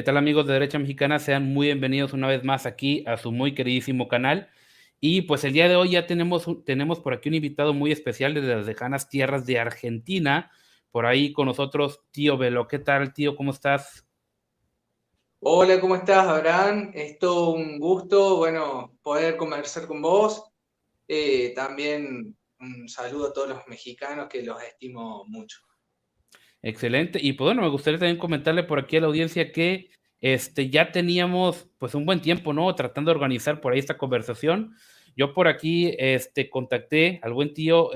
tal amigos de Derecha Mexicana? Sean muy bienvenidos una vez más aquí a su muy queridísimo canal. Y pues el día de hoy ya tenemos por aquí un invitado muy especial desde las lejanas tierras de Argentina. Por ahí con nosotros, tío Velo. ¿Qué tal, tío? ¿Cómo estás? Hola, ¿cómo estás, Abraham? Es todo un gusto, bueno, poder conversar con vos. También un saludo a todos los mexicanos que los estimo mucho. Excelente. Y pues bueno, me gustaría también comentarle por aquí a la audiencia que ya teníamos pues un buen tiempo, ¿no? Tratando de organizar por ahí esta conversación. Yo por aquí contacté al buen tío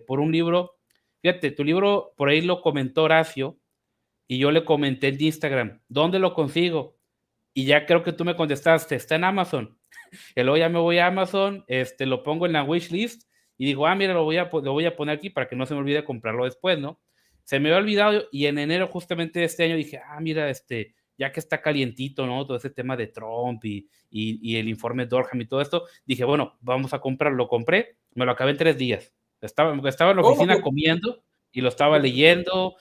por un libro. Fíjate, tu libro por ahí lo comentó Horacio y yo le comenté en Instagram, ¿dónde lo consigo? Y ya creo que tú me contestaste, está en Amazon. Y luego ya me voy a Amazon, lo pongo en la wishlist y digo, mira, lo voy a poner aquí para que no se me olvide comprarlo después, ¿no? Se me había olvidado y en enero justamente de este año dije, mira, ya que está calientito, ¿no? Todo ese tema de Trump y el informe Durham y todo esto, dije, bueno, vamos a comprarlo. Lo compré, me lo acabé en 3 días. Estaba en la oficina Oh, comiendo y lo estaba leyendo,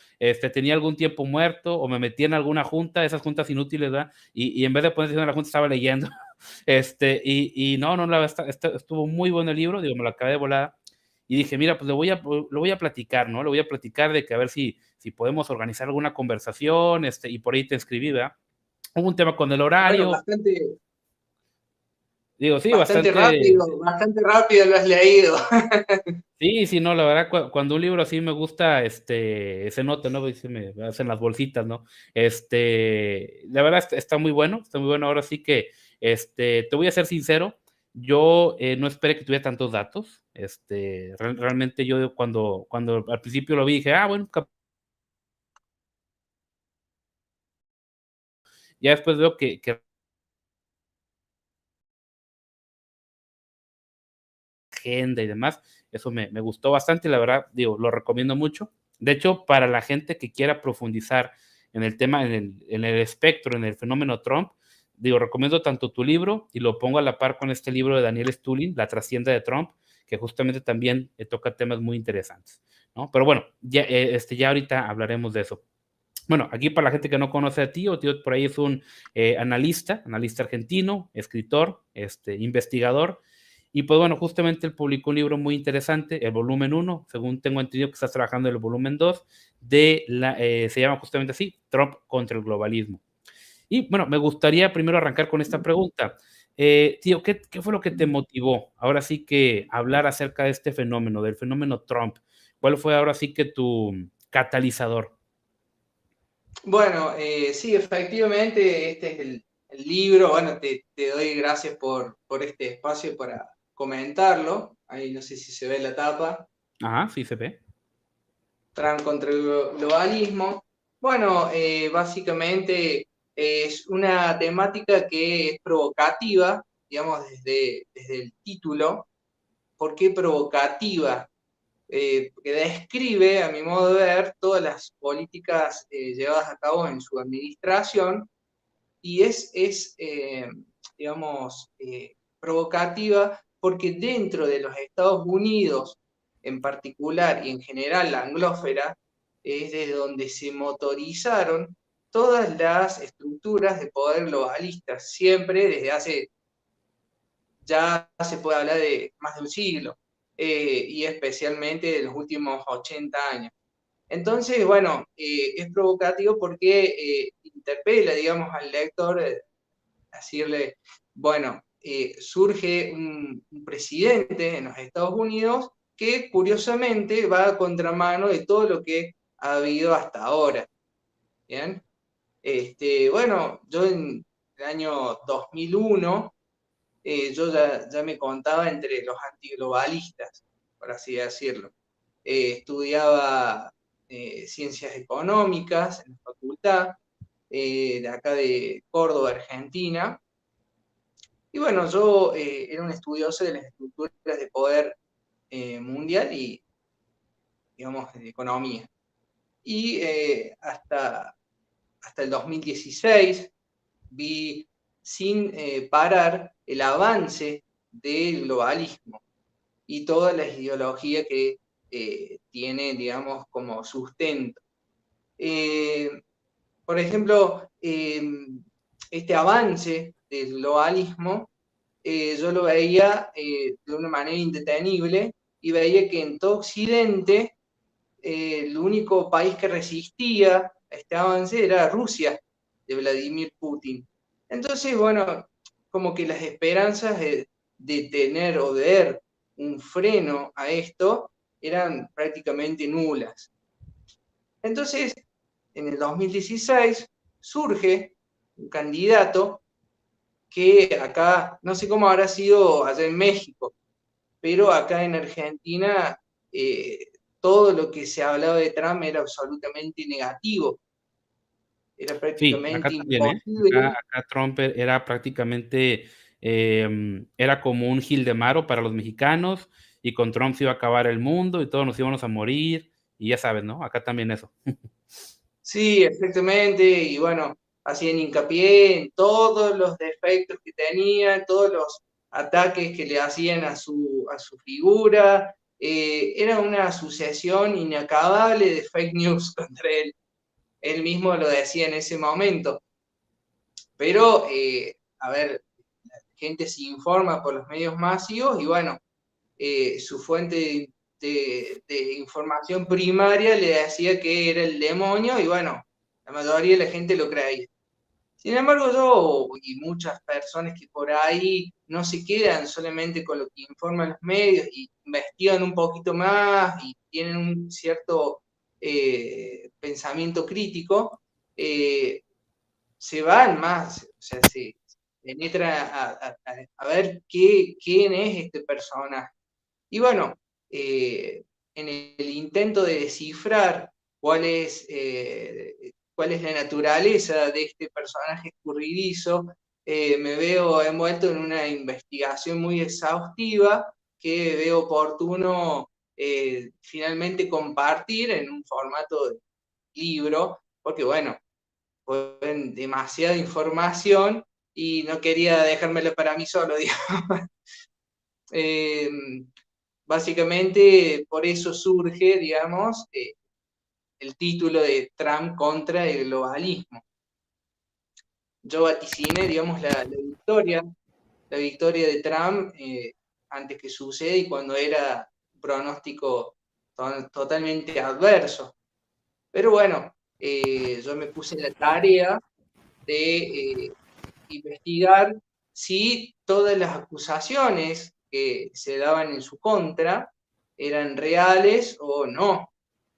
tenía algún tiempo muerto o me metí en alguna junta, esas juntas inútiles, ¿verdad? Y en vez de poner atención a la junta estaba leyendo. No, la verdad, estuvo muy bueno el libro, digo, me lo acabé de volada. Y dije, mira, pues lo voy a platicar, ¿no? Lo voy a platicar de que a ver si podemos organizar alguna conversación, y por ahí te escribí, ¿verdad? Hubo un tema con el bueno, horario, digo, sí, bastante. bastante rápido lo has leído. Sí, sí, no, la verdad, cuando un libro así me gusta, se nota, ¿no? Se me hacen las bolsitas, ¿no? La verdad está muy bueno, está muy bueno. Ahora sí que, te voy a ser sincero, yo no esperé que tuviera tantos datos. Realmente yo cuando al principio lo vi dije, bueno, ya después veo que agenda y demás, eso me gustó bastante y la verdad, digo, lo recomiendo mucho. De hecho, para la gente que quiera profundizar en el tema, en el espectro, en el fenómeno Trump, digo, recomiendo tanto tu libro y lo pongo a la par con este libro de Daniel Stulin, La trascienda de Trump, que justamente también toca temas muy interesantes, ¿no? Pero bueno, ya ahorita hablaremos de eso. Bueno, aquí para la gente que no conoce a Tío, Tío por ahí es un analista argentino, escritor, investigador, y pues bueno, justamente él publicó un libro muy interesante, el volumen 1, según tengo entendido que estás trabajando en el volumen 2, se llama justamente así, Trump contra el globalismo. Y bueno, me gustaría primero arrancar con esta pregunta. Tío, ¿qué fue lo que te motivó ahora sí que hablar acerca de este fenómeno, del fenómeno Trump? ¿Cuál fue ahora sí que tu catalizador? Bueno, sí, efectivamente, este es el libro. Bueno, te doy gracias por este espacio para comentarlo. Ahí no sé si se ve la tapa. Ajá, sí se ve. Trump contra el globalismo. Bueno, básicamente es una temática que es provocativa, digamos, desde el título. ¿Por qué provocativa? Que describe, a mi modo de ver, todas las políticas llevadas a cabo en su administración y digamos, provocativa porque dentro de los Estados Unidos en particular y en general la anglósfera es desde donde se motorizaron todas las estructuras de poder globalistas, siempre desde hace, ya se puede hablar de más de un siglo, y especialmente de los últimos 80 años. Entonces, bueno, es provocativo porque interpela, digamos, al lector, decirle, bueno, surge un presidente en los Estados Unidos que curiosamente va a contramano de todo lo que ha habido hasta ahora. ¿Bien? Bueno, yo en el año 2001, yo ya me contaba entre los antiglobalistas, por así decirlo. Estudiaba ciencias económicas en la facultad de acá de Córdoba, Argentina. Y bueno, yo era un estudioso de las estructuras de poder mundial y, digamos, de economía. Y hasta el 2016 vi sin parar el avance del globalismo y toda la ideología que tiene, digamos, como sustento. Eh, por ejemplo, este avance del globalismo, yo lo veía de una manera indetenible y veía que en todo Occidente el único país que resistía a este avance era Rusia, de Vladimir Putin. Entonces, bueno, como que las esperanzas de tener o de ver un freno a esto eran prácticamente nulas. Entonces, en el 2016 surge un candidato que acá, no sé cómo habrá sido allá en México, pero acá en Argentina todo lo que se hablaba de Trump era absolutamente negativo, era Sí, acá prácticamente también, ¿eh? imposible. Acá Trump era prácticamente, era como un Gil de Maro para los mexicanos, y con Trump se iba a acabar el mundo y todos nos íbamos a morir, y ya sabes, ¿no? Acá también eso. Sí, exactamente, y bueno, hacían hincapié en todos los defectos que tenía, todos los ataques que le hacían a su figura. Era una sucesión inacabable de fake news contra él. Él mismo lo decía en ese momento. Pero, a ver, la gente se informa por los medios masivos y bueno, su fuente de información primaria le decía que era el demonio y bueno, la mayoría de la gente lo creía. Sin embargo, yo y muchas personas que por ahí no se quedan solamente con lo que informan los medios y investigan un poquito más y tienen un cierto pensamiento crítico, eh, se van más, o sea, se penetra a ver quién es este personaje. Y bueno, en el intento de descifrar cuál es la naturaleza de este personaje escurridizo, me veo envuelto en una investigación muy exhaustiva que veo oportuno finalmente compartir en un formato de libro, porque bueno, fue demasiada información y no quería dejármelo para mí solo, digamos. Eh, Básicamente por eso surge, digamos, el título de Trump contra el globalismo. Yo vaticiné, digamos, la victoria de Trump antes que suceda y cuando era un pronóstico totalmente adverso. Pero bueno, yo me puse la tarea de investigar si todas las acusaciones que se daban en su contra eran reales o no.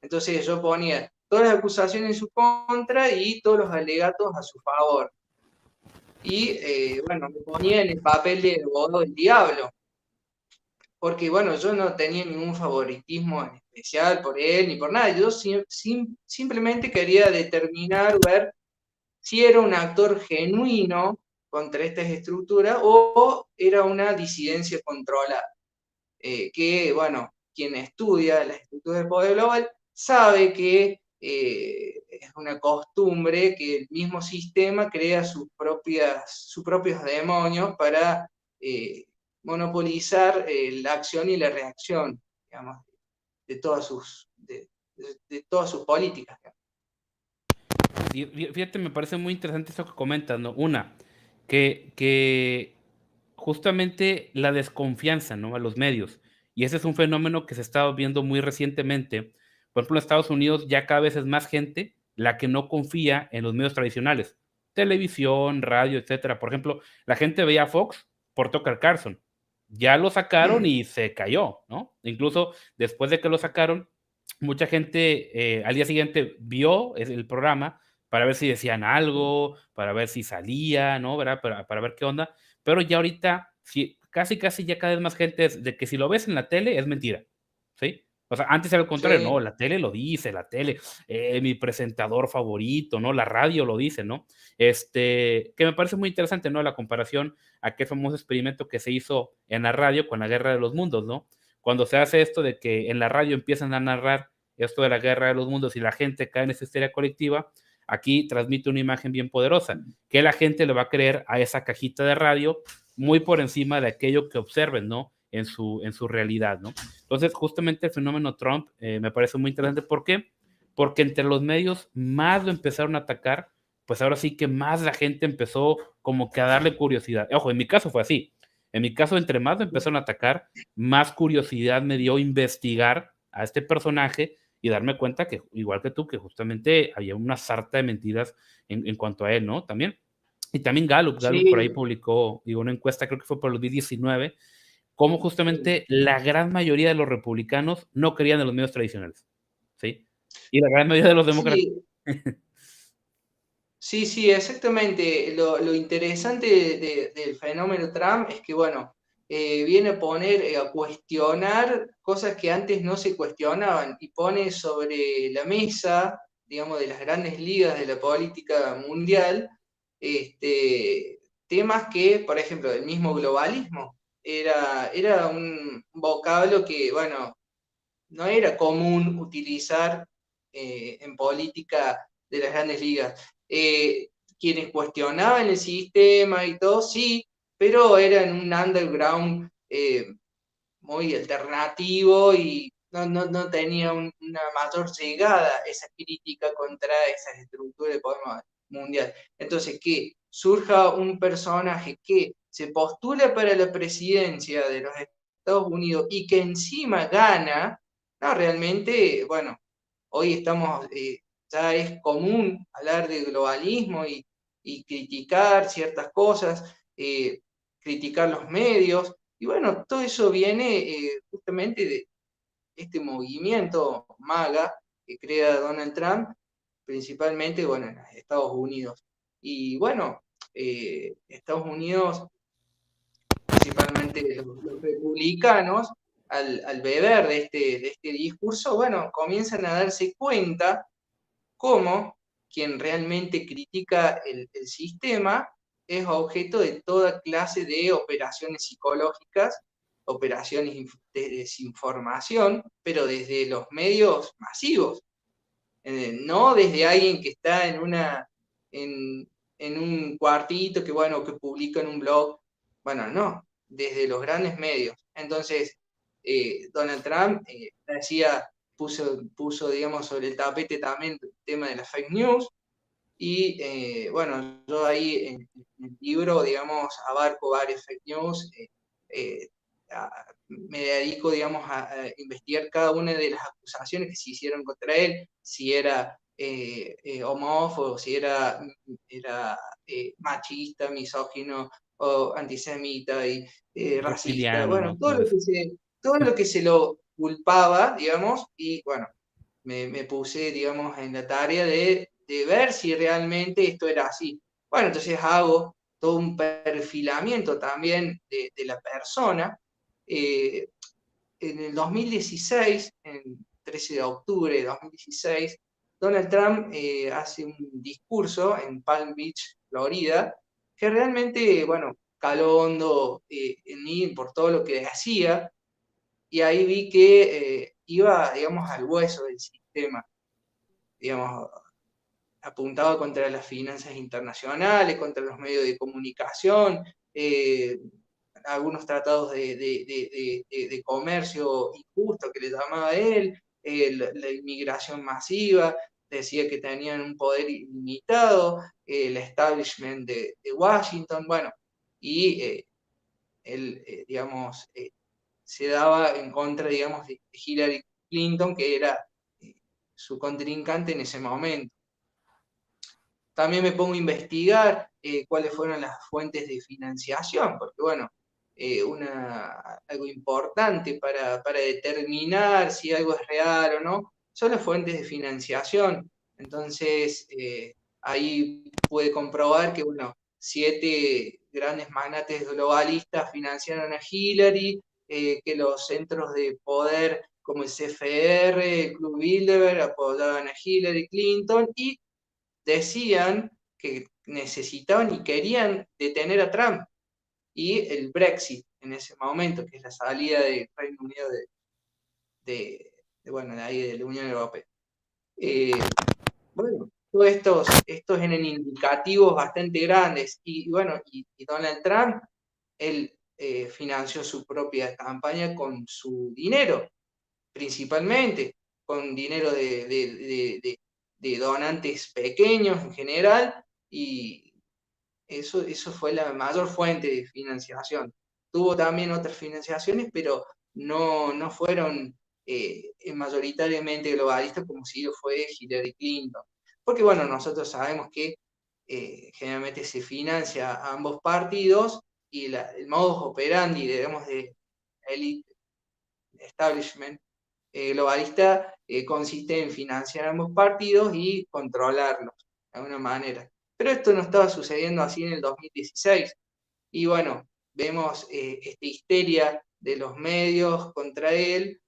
Entonces yo ponía todas las acusaciones en su contra y todos los alegatos a su favor. Y bueno, me ponía en el papel de abogado del diablo, porque bueno, yo no tenía ningún favoritismo en especial por él ni por nada, yo simplemente quería determinar, ver si era un actor genuino contra estas estructuras o era una disidencia controlada. Que, bueno, quien estudia las estructuras del poder global sabe que es una costumbre que el mismo sistema crea sus propios demonios para monopolizar la acción y la reacción, digamos, de de todas sus políticas. Fíjate, me parece muy interesante eso que comentas, ¿no? Una, que justamente la desconfianza, ¿no? A los medios. Y ese es un fenómeno que se está viendo muy recientemente. Por ejemplo, en Estados Unidos ya cada vez es más gente la que no confía en los medios tradicionales. Televisión, radio, etcétera. Por ejemplo, la gente veía Fox por Tucker Carlson. Ya lo sacaron y se cayó, ¿no? Incluso después de que lo sacaron, mucha gente al día siguiente vio el programa para ver si decían algo, para ver si salía, ¿no? ¿Verdad? Para ver qué onda. Pero ya ahorita, sí, casi, casi ya cada vez más gente es de que si lo ves en la tele es mentira, ¿sí? O sea, antes era el contrario, Sí, no, la tele lo dice, la tele, mi presentador favorito, ¿no? La radio lo dice, ¿no? Que me parece muy interesante, ¿no? La comparación a aquel famoso experimento que se hizo en la radio con la Guerra de los Mundos, ¿no? Cuando se hace esto de que en la radio empiezan a narrar esto de la Guerra de los Mundos y la gente cae en esa histeria colectiva, aquí transmite una imagen bien poderosa, que la gente le va a creer a esa cajita de radio muy por encima de aquello que observen, ¿no? En su realidad, ¿no? Entonces, justamente el fenómeno Trump me parece muy interesante. ¿Por qué? Porque entre los medios más lo empezaron a atacar pues ahora sí que más la gente empezó como que a darle curiosidad. Ojo, en mi caso fue así. En mi caso, entre más me empezaron a atacar, más curiosidad me dio investigar a este personaje y darme cuenta que, igual que tú, que justamente había una sarta de mentiras en cuanto a él, ¿no? También. Y también Gallup por ahí Sí, publicó, digo, una encuesta, creo que fue por el 2019, cómo sí, justamente la gran mayoría de los republicanos no creían en los medios tradicionales, ¿sí? Y la gran mayoría de los demócratas. sí, sí, sí, exactamente. Lo interesante del fenómeno Trump es que, bueno, viene a poner, a cuestionar cosas que antes no se cuestionaban y pone sobre la mesa, digamos, de las grandes ligas de la política mundial, temas que, por ejemplo, el mismo globalismo era un vocablo que, bueno, no era común utilizar en política de las grandes ligas. Quienes cuestionaban el sistema y todo, sí, pero eran un underground muy alternativo y no tenía una mayor llegada esa crítica contra esas estructuras de poder mundial. Entonces, que surja un personaje que se postula para la presidencia de los Estados Unidos y que encima gana, no, realmente, bueno, hoy estamos, ya es común hablar de globalismo y criticar ciertas cosas, criticar los medios, y bueno, todo eso viene justamente de este movimiento MAGA que crea Donald Trump, principalmente, bueno, en los Estados Unidos. Y bueno, Estados Unidos, principalmente los republicanos, al beber de este discurso, bueno, comienzan a darse cuenta cómo quien realmente critica el sistema es objeto de toda clase de operaciones psicológicas, operaciones de desinformación, pero desde los medios masivos, no desde alguien que está en un cuartito que, bueno, que publica en un blog, bueno, no, desde los grandes medios. Entonces, Donald Trump decía, puso, digamos, sobre el tapete también el tema de las fake news, y bueno, yo ahí en el libro, digamos, abarco varias fake news, eh, me dedico, digamos, a investigar cada una de las acusaciones que se hicieron contra él, si era homófobo, si era machista, misógino o antisemita y racista, Reptiliano, bueno, ¿no? Todo eso. todo lo que se lo culpaba, digamos, y bueno, me puse, digamos, en la tarea de ver si realmente esto era así. Bueno, entonces hago todo un perfilamiento también de la persona. Eh, en el 2016, en 13 de octubre de 2016, Donald Trump hace un discurso en Palm Beach, Florida, que realmente, bueno, caló hondo en mí por todo lo que hacía, y ahí vi que iba, digamos, al hueso del sistema, digamos, apuntado contra las finanzas internacionales, contra los medios de comunicación, algunos tratados de comercio injusto que le llamaba él, la inmigración masiva, decía que tenían un poder ilimitado, el establishment de Washington, bueno, y él, digamos, se daba en contra, digamos, de Hillary Clinton, que era su contrincante en ese momento. También me pongo a investigar cuáles fueron las fuentes de financiación, porque bueno, algo importante para determinar si algo es real o no, son las fuentes de financiación. Entonces, ahí pude comprobar que, bueno, 7 grandes magnates globalistas financiaron a Hillary, que los centros de poder como el CFR, el Club Bilderberg apoyaban a Hillary Clinton y decían que necesitaban y querían detener a Trump y el Brexit en ese momento, que es la salida del Reino Unido bueno, de ahí de la Unión Europea. Bueno, todos estos eran indicativos bastante grandes y bueno, y Donald Trump, él financió su propia campaña con su dinero, principalmente, con dinero de donantes pequeños en general, y eso fue la mayor fuente de financiación. Tuvo también otras financiaciones, pero no fueron mayoritariamente globalistas como si lo fue Hillary Clinton. Porque bueno, nosotros sabemos que generalmente se financia a ambos partidos y el modus operandi, digamos, de elite establishment globalista consiste en financiar ambos partidos y controlarlos de alguna manera. Pero esto no estaba sucediendo así en el 2016. Y bueno, vemos esta histeria de los medios contra él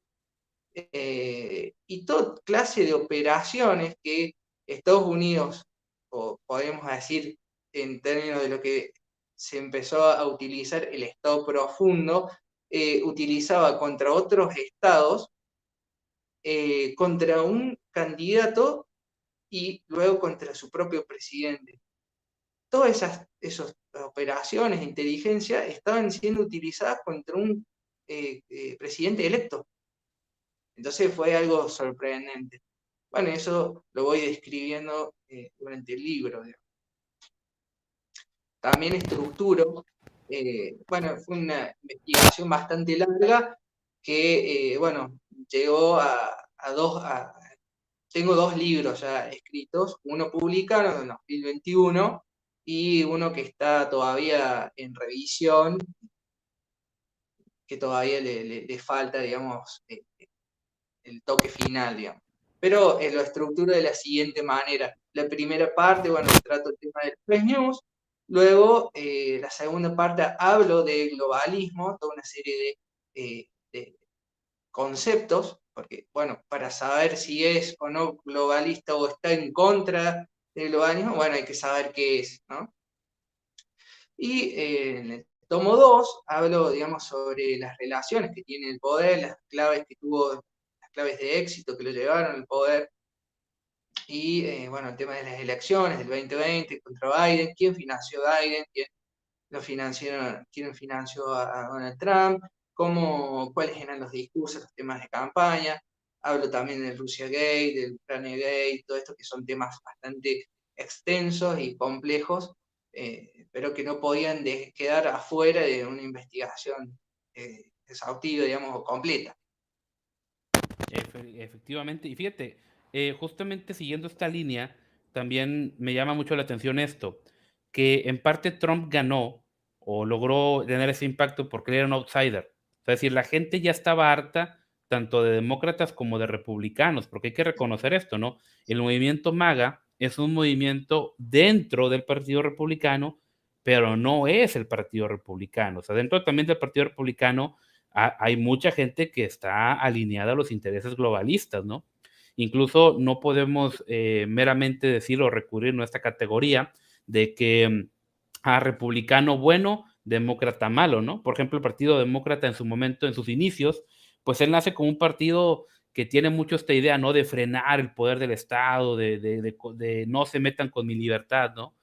y toda clase de operaciones que Estados Unidos, o podemos decir en términos de lo que se empezó a utilizar el Estado profundo, utilizaba contra otros estados, contra un candidato y luego contra su propio presidente. Todas esas operaciones de inteligencia estaban siendo utilizadas contra un presidente electo. Entonces fue algo sorprendente. Bueno, eso lo voy describiendo durante el libro. Digamos. También estructuro, bueno, fue una investigación bastante larga que, bueno, llegó tengo dos libros ya escritos, uno publicado en 2021 y uno que está todavía en revisión, que todavía le falta, digamos, el toque final, digamos. Pero lo estructuro de la siguiente manera. La primera parte, bueno, trato el tema del fake news. Luego, la segunda parte hablo de globalismo, toda una serie de conceptos, porque, bueno, para saber si es o no globalista o está en contra del globalismo, bueno, hay que saber qué es, ¿no? Y en el tomo 2 hablo, digamos, sobre las relaciones que tiene el poder, las claves que tuvo, las claves de éxito que lo llevaron al poder, y, bueno, el tema de las elecciones del 2020 contra Biden, quién financió a Biden, quién financió a Donald Trump, cuáles eran los discursos, los temas de campaña. Hablo también del Rusia Gate, del Ucrania Gate, todo esto que son temas bastante extensos y complejos, pero que no podían quedar afuera de una investigación exhaustiva, digamos, o completa. Efectivamente, y fíjate, justamente siguiendo esta línea, también me llama mucho la atención esto, que en parte Trump ganó o logró tener ese impacto porque él era un outsider. Es decir, la gente ya estaba harta tanto de demócratas como de republicanos, porque hay que reconocer esto, ¿no? El movimiento MAGA es un movimiento dentro del Partido Republicano, pero no es el Partido Republicano. O sea, dentro también del Partido Republicano hay mucha gente que está alineada a los intereses globalistas, ¿no? Incluso no podemos meramente decir o recurrir a esta categoría de que a republicano bueno, demócrata malo, ¿no? Por ejemplo, el Partido Demócrata en su momento, en sus inicios, pues él nace como un partido que tiene mucho esta idea, ¿no? De frenar el poder del Estado, de no se metan con mi libertad, ¿no?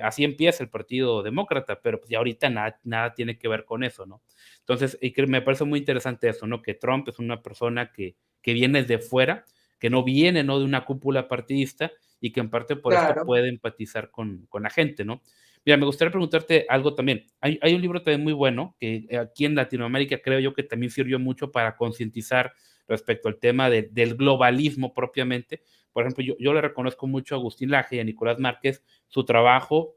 Así empieza el Partido Demócrata, pero pues ya ahorita nada tiene que ver con eso, ¿no? Entonces, y que me parece muy interesante eso, ¿no? Que Trump es una persona que viene de fuera, que no viene, ¿no? De una cúpula partidista y que en parte por esto Claro, puede empatizar con la gente, ¿no? Mira, me gustaría preguntarte algo también. Hay un libro también muy bueno que aquí en Latinoamérica creo yo que también sirvió mucho para concientizar respecto al tema del globalismo propiamente. Por ejemplo, yo le reconozco mucho a Agustín Laje y a Nicolás Márquez su trabajo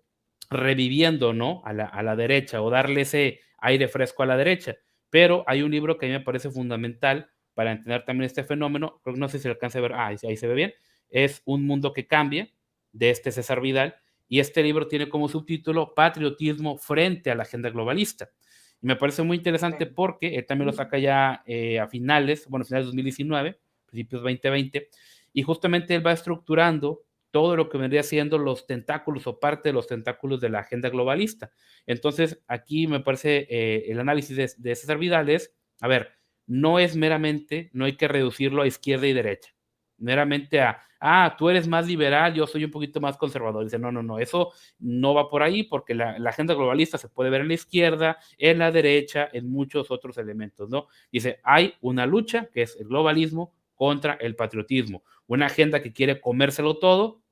reviviendo, ¿no? A la derecha o darle ese aire fresco a la derecha. Pero hay un libro que a mí me parece fundamental para entender también este fenómeno, no sé si alcanza a ver, ahí se ve bien, es Un mundo que cambia, de César Vidal, y este libro tiene como subtítulo Patriotismo frente a la agenda globalista. Y me parece muy interesante sí, porque él también lo saca ya a finales de 2019, principios 2020, y justamente él va estructurando todo lo que vendría siendo los tentáculos o parte de los tentáculos de la agenda globalista. Entonces, aquí me parece el análisis de César Vidal es, a ver, no es meramente, no hay que reducirlo a izquierda y derecha, meramente tú eres más liberal, yo soy un poquito más conservador. Dice, no, eso no va por ahí porque la agenda globalista se puede ver en la izquierda, en la derecha, en muchos otros elementos, ¿no? Dice, hay una lucha que es el globalismo contra el patriotismo, una agenda que quiere comérselo todo,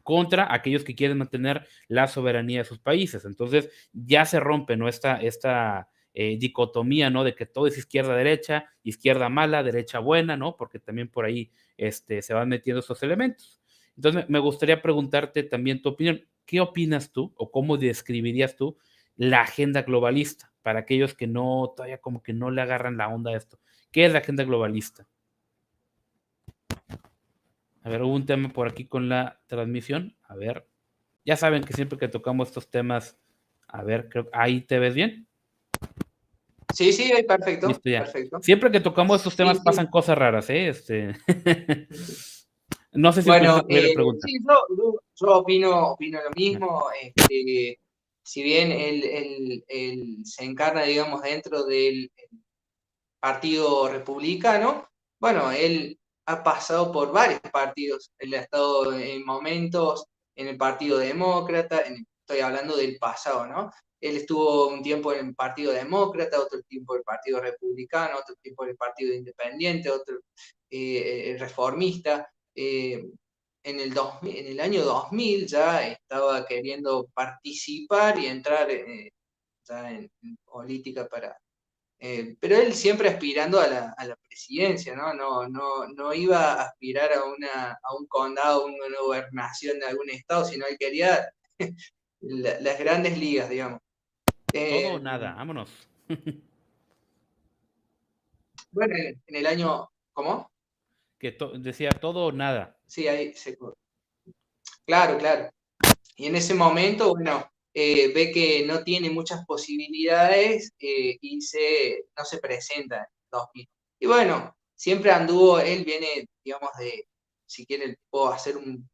contra aquellos que quieren mantener la soberanía de sus países. Entonces ya se rompe, ¿no? Esta dicotomía, ¿no? De que todo es izquierda-derecha, izquierda mala, derecha buena, ¿no? Porque también por ahí se van metiendo esos elementos. Entonces me gustaría preguntarte también tu opinión. ¿Qué opinas tú o cómo describirías tú la agenda globalista para aquellos que no, todavía como que no le agarran la onda a esto? ¿Qué es la agenda globalista? A ver, hubo un tema por aquí con la transmisión. A ver, ya saben que siempre que tocamos estos temas, a ver, creo ahí te ves bien. Sí, sí, perfecto, Listo ya. perfecto. Siempre que tocamos estos Sí, temas pasan sí. cosas raras, ¿eh? No sé si Bueno, escuchaste la pregunta. sí, yo opino lo mismo. Si bien él se encarna, digamos, dentro del Partido Republicano, bueno, él ha pasado por varios partidos. Él ha estado en momentos en el Partido Demócrata, estoy hablando del pasado, ¿no? Él estuvo un tiempo en el Partido Demócrata, otro tiempo en el Partido Republicano, otro tiempo en el Partido Independiente, otro reformista. En el año 2000 ya estaba queriendo participar y entrar ya en política pero él siempre aspirando a la presidencia, ¿no? No iba a aspirar a un condado, a una gobernación de algún estado, sino él quería las grandes ligas, digamos. Todo o Eh, nada, vámonos. bueno, en el año, ¿cómo? Decía todo o nada. Sí, ahí se... Claro, claro. Y en ese momento, bueno, ve que no tiene muchas posibilidades y no se presenta en 2000. Y bueno, siempre anduvo, él viene, digamos, si quiere, puedo hacer un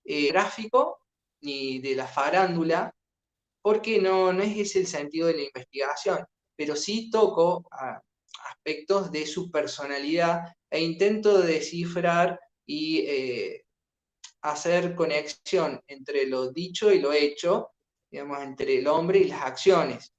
gráfico ni de la farándula, porque no es ese el sentido de la investigación, pero sí toco aspectos de su personalidad e intento descifrar y hacer conexión entre lo dicho y lo hecho, digamos, entre el hombre y las acciones,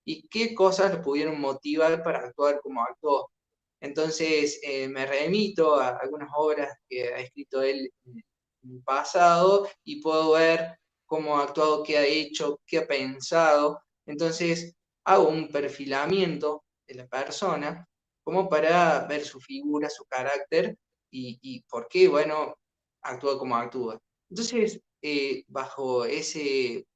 y qué cosas lo pudieron motivar para actuar como actuó. Entonces, me remito a algunas obras que ha escrito él en el pasado y puedo ver cómo ha actuado, qué ha hecho, qué ha pensado. Entonces, hago un perfilamiento de la persona como para ver su figura, su carácter y por qué, bueno, actúa como actúa. Entonces, bajo ese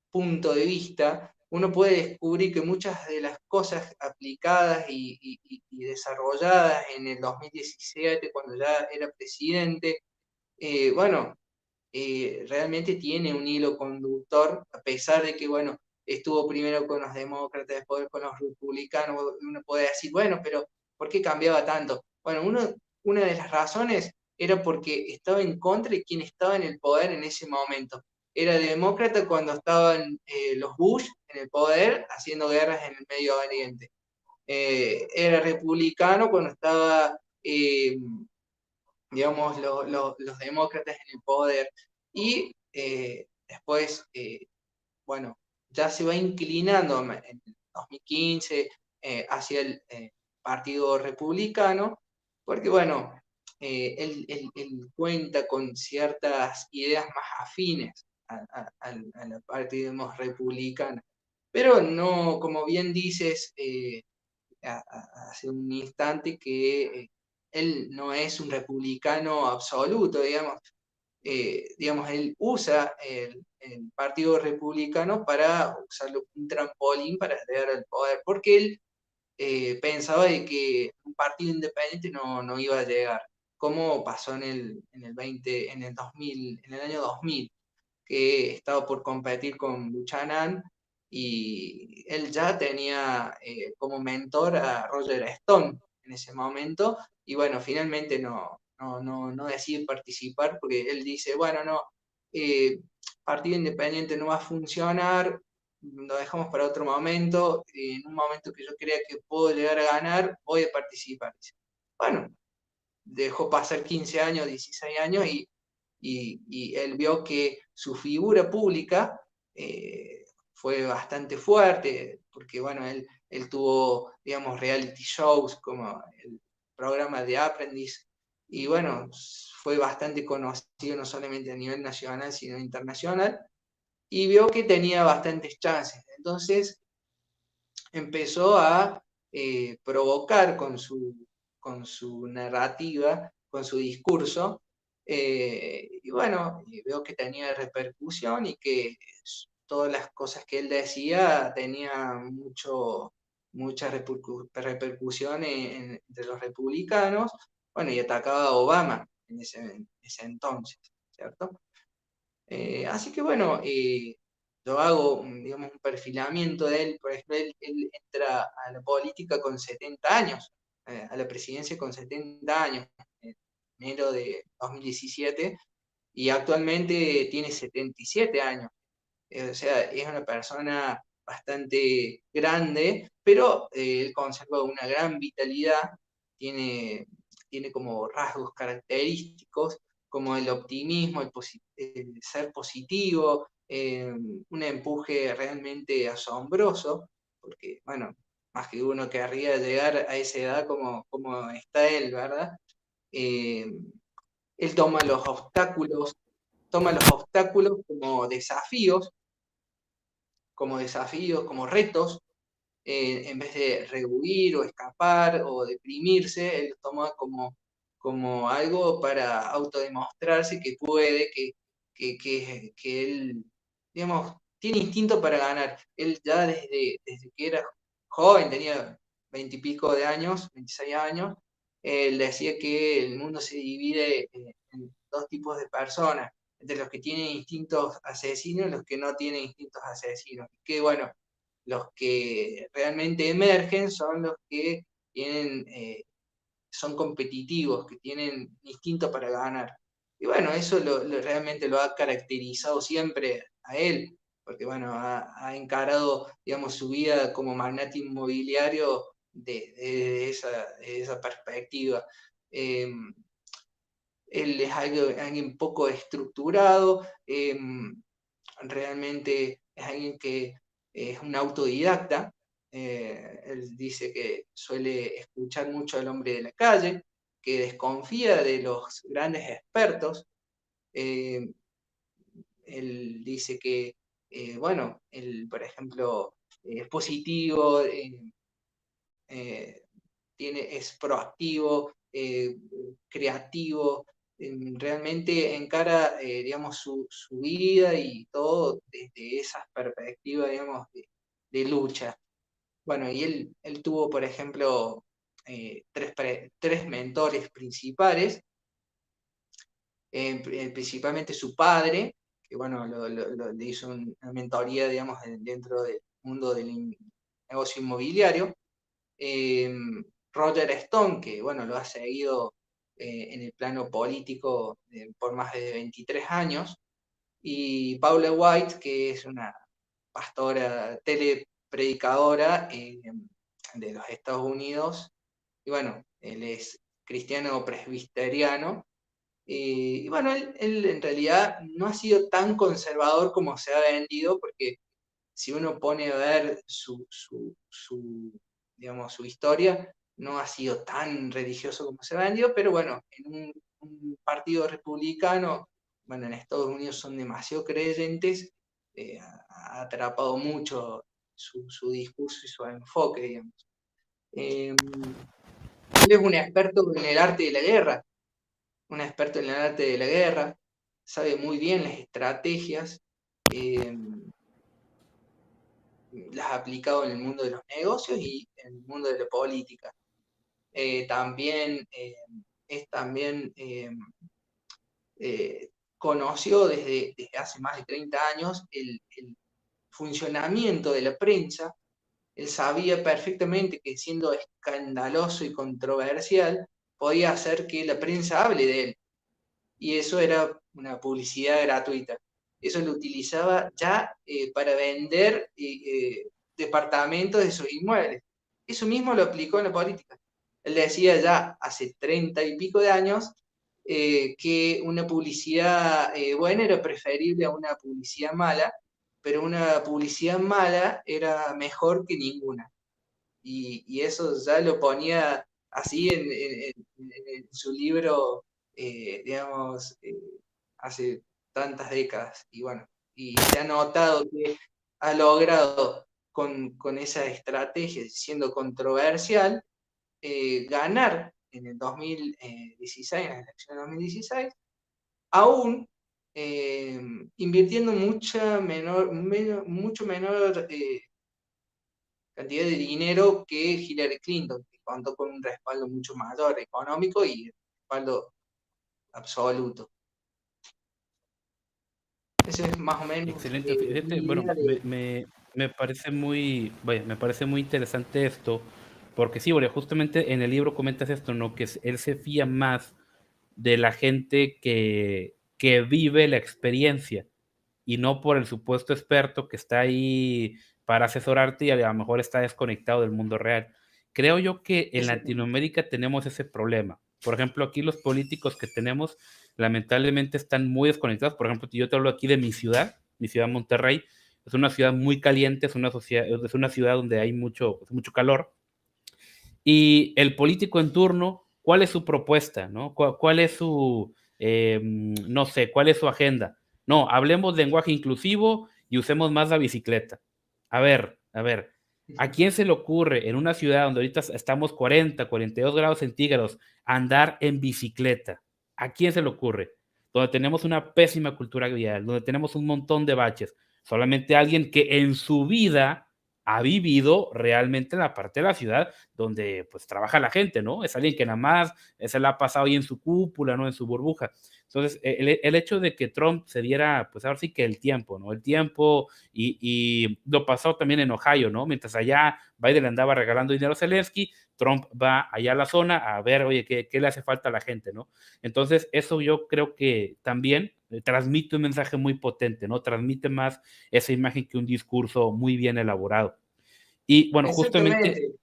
punto de vista, uno puede descubrir que muchas de las cosas aplicadas y desarrolladas en el 2017, cuando ya era presidente, bueno, realmente tiene un hilo conductor, a pesar de que, bueno, estuvo primero con los demócratas, después con los republicanos, uno puede decir, bueno, pero ¿por qué cambiaba tanto? Bueno, una de las razones era porque estaba en contra de quien estaba en el poder en ese momento. Era demócrata cuando estaban los Bush en el poder haciendo guerras en el Medio Oriente. Era republicano cuando estaba digamos, los demócratas en el poder. Y después, bueno, ya se va inclinando en 2015 hacia el Partido Republicano, porque, bueno, él cuenta con ciertas ideas más afines a la parte, digamos, republicana. Pero no, como bien dices, hace un instante que él no es un republicano absoluto, digamos, él usa el Partido Republicano para usarlo como un trampolín para llegar al poder, porque él pensaba de que un partido independiente no iba a llegar, como pasó en el 2000, en el año 2000 que estaba por competir con Buchanan y él ya tenía como mentor a Roger Stone en ese momento y bueno, finalmente no decide participar porque él dice, bueno, no, eh, Partido Independiente no va a funcionar, lo dejamos para otro momento, en un momento que yo crea que puedo llegar a ganar, voy a participar. Bueno, dejó pasar 15 años, 16 años y él vio que su figura pública fue bastante fuerte, porque bueno, él él tuvo, digamos, reality shows como el programa de Aprendiz, y bueno, fue bastante conocido no solamente a nivel nacional, sino internacional, y vio que tenía bastantes chances. Entonces empezó a provocar con su narrativa, con su discurso, y bueno, y veo que tenía repercusión y que todas las cosas que él decía tenían mucha repercusión entre los republicanos, bueno, y atacaba a Obama en ese entonces, ¿cierto? Así que bueno, yo hago, digamos, un perfilamiento de él. Por ejemplo, él entra a la política con 70 años, a la presidencia con 70 años, en enero de 2017, y actualmente tiene 77 años. O sea, es una persona bastante grande, pero él conserva una gran vitalidad, tiene, tiene como rasgos característicos como el optimismo, el ser positivo, un empuje realmente asombroso, porque, bueno, más que uno querría llegar a esa edad como está él, ¿verdad? Eh, Él toma los obstáculos como desafíos, como retos, en vez de rehuir o escapar o deprimirse, él lo toma como algo para autodemostrarse que puede, que él, digamos, tiene instinto para ganar. Él ya desde que era joven, tenía 20 y pico de años, 26 años, él decía que el mundo se divide en dos tipos de personas, entre los que tienen instintos asesinos y los que no tienen instintos asesinos. Que bueno, los que realmente emergen son los que tienen, son competitivos, que tienen instinto para ganar. Y bueno, eso realmente lo ha caracterizado siempre a él, porque bueno, ha encarado, digamos, su vida como magnate inmobiliario de esa perspectiva. Eh, Él es alguien poco estructurado, realmente es alguien que es un autodidacta. Él dice que suele escuchar mucho al hombre de la calle, que desconfía de los grandes expertos. Eh, Él dice que, bueno, él, por ejemplo, es positivo, eh, es proactivo, creativo, realmente encara, digamos, su vida y todo desde esas perspectivas, digamos, de lucha. Bueno, y él tuvo, por ejemplo, tres mentores principales, principalmente su padre, que bueno, le hizo una mentoría, digamos, dentro del mundo del negocio inmobiliario. eh, Roger Stone, que bueno, lo ha seguido en el plano político por más de 23 años, y Paula White, que es una pastora telepredicadora de los Estados Unidos, y bueno, él es cristiano presbiteriano, y bueno, él en realidad no ha sido tan conservador como se ha vendido, porque si uno pone a ver digamos, su historia, no ha sido tan religioso como se vendió, pero bueno, en un partido republicano, bueno, en Estados Unidos son demasiado creyentes, ha atrapado mucho su discurso y su enfoque, digamos. Él es un experto en el arte de la guerra, un experto en el arte de la guerra, sabe muy bien las estrategias, eh, las ha aplicado en el mundo de los negocios y en el mundo de la política. También es también conoció desde hace más de 30 años el funcionamiento de la prensa. Él sabía perfectamente que siendo escandaloso y controversial podía hacer que la prensa hable de él, y eso era una publicidad gratuita. Eso lo utilizaba ya para vender departamentos de sus inmuebles. Eso mismo lo aplicó en la política. Él decía ya hace 30 y pico de años que una publicidad buena era preferible a una publicidad mala, pero una publicidad mala era mejor que ninguna. y eso ya lo ponía así en su libro, digamos, hace tantas décadas. Y bueno, y se ha notado que ha logrado con esa estrategia, siendo controversial, ganar en el 2016, en las elecciones de 2016, aún invirtiendo mucho menor cantidad de dinero que Hillary Clinton, que contó con un respaldo mucho mayor económico y respaldo absoluto. Eso es más o menos Excelente. Fíjate, mi bueno, idea de... me parece muy, vaya, me parece muy interesante esto, porque sí, bueno, justamente en el libro comentas esto, ¿no? Que él se fía más de la gente que vive la experiencia y no por el supuesto experto que está ahí para asesorarte y a lo mejor está desconectado del mundo real. Creo yo que en Exactamente. Latinoamérica tenemos ese problema. Por ejemplo, aquí los políticos que tenemos lamentablemente están muy desconectados. Por ejemplo, yo te hablo aquí de mi ciudad Monterrey, es una ciudad muy caliente, es una ciudad donde hay mucho calor. Y el político en turno, ¿cuál es su propuesta? ¿No? ¿Cuál es su, no sé, cuál es su agenda? No, hablemos lenguaje inclusivo y usemos más la bicicleta. A ver, ¿a quién se le ocurre en una ciudad donde ahorita estamos 42 grados centígrados andar en bicicleta? ¿A quién se le ocurre? Donde tenemos una pésima cultura vial, donde tenemos un montón de baches. Solamente alguien que en su vida ha vivido realmente en la parte de la ciudad donde pues trabaja la gente, ¿no? Es alguien que nada más se la ha pasado ahí en su cúpula, ¿no? En su burbuja. Entonces, el hecho de que Trump se diera, pues ahora sí que el tiempo, ¿no? El tiempo y lo pasó también en Ohio, ¿no? Mientras allá Biden andaba regalando dinero a Zelensky, Trump va allá a la zona a ver, oye, qué le hace falta a la gente, ¿no? Entonces, eso yo creo que también transmite un mensaje muy potente, ¿no? Transmite más esa imagen que un discurso muy bien elaborado. Y bueno, justamente, Exactamente.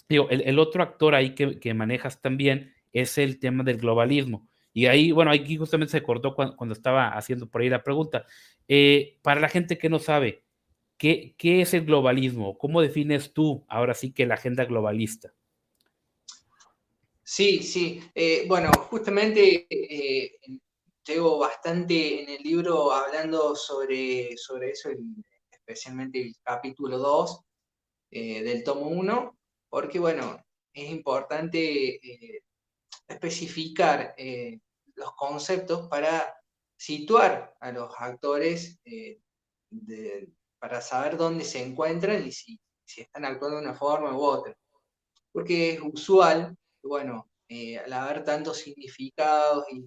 digo, el otro actor ahí que manejas también es el tema del globalismo. Y ahí, bueno, aquí justamente se cortó cuando estaba haciendo por ahí la pregunta. Para la gente que no sabe, ¿qué es el globalismo? ¿Cómo defines tú ahora sí que la agenda globalista? Sí, sí. Bueno, justamente llevo bastante en el libro hablando sobre eso, especialmente el capítulo 2 del tomo uno, porque bueno, es importante especificar los conceptos para situar a los actores, para saber dónde se encuentran y si están actuando de una forma u otra. Porque es usual, bueno, al haber tantos significados y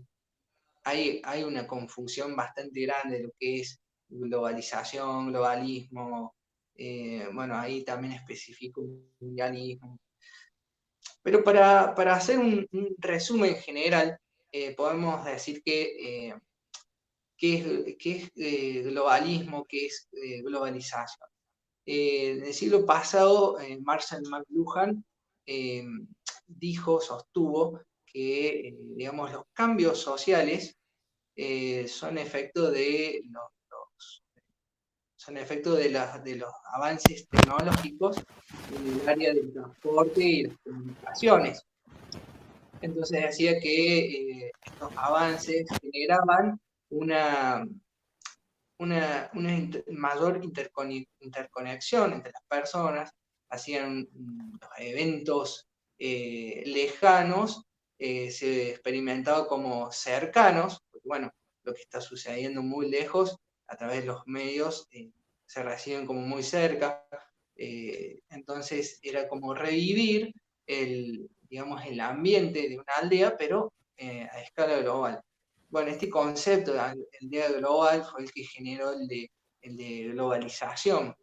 hay una confusión bastante grande de lo que es globalización, globalismo, bueno, ahí también especifico mundialismo. Pero para hacer un resumen general, podemos decir que qué es globalismo, qué es globalización. En el siglo pasado, Marshall McLuhan eh, sostuvo que digamos, los cambios sociales son efecto son efecto de los avances tecnológicos en el área del transporte y las comunicaciones. Entonces decía que estos avances generaban una, mayor interconexión entre las personas, hacían los eventos lejanos, se experimentaba como cercanos, porque bueno, lo que está sucediendo muy lejos, a través de los medios, se reciben como muy cerca, entonces era como revivir digamos, el ambiente de una aldea, pero a escala global. Bueno, este concepto de aldea global fue el que generó el de globalización.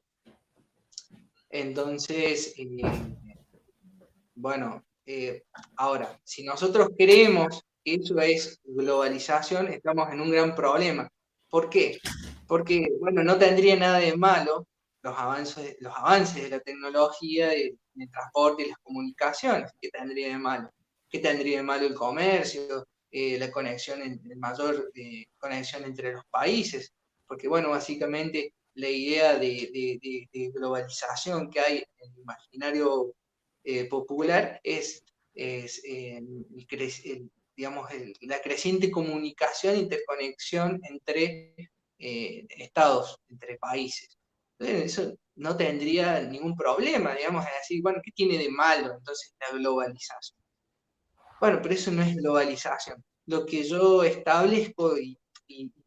Entonces, bueno, ahora, si nosotros creemos que eso es globalización, estamos en un gran problema. ¿Por qué? Porque, bueno, no tendría nada de malo los avances de la tecnología, del transporte y las comunicaciones. ¿Qué tendría de malo? ¿Qué tendría de malo el comercio, la conexión, la mayor conexión entre los países? Porque, bueno, básicamente la idea de globalización que hay en el imaginario popular es digamos, la creciente comunicación, interconexión entre estados, entre países. Entonces, eso no tendría ningún problema, digamos, es decir, bueno, ¿qué tiene de malo entonces la globalización? Bueno, pero eso no es globalización. Lo que yo establezco y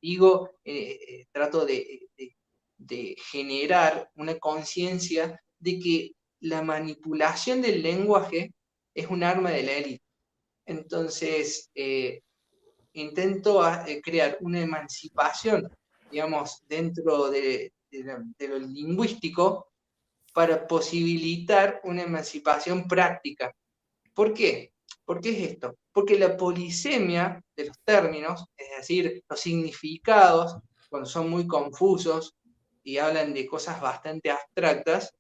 digo, trato de generar una conciencia de que la manipulación del lenguaje es un arma de la élite. Entonces, intento crear una emancipación, digamos, dentro de lo lingüístico para posibilitar una emancipación práctica. ¿Por qué? ¿Por qué es esto? Porque la polisemia de los términos, es decir, los significados, cuando son muy confusos y hablan de cosas bastante abstractas,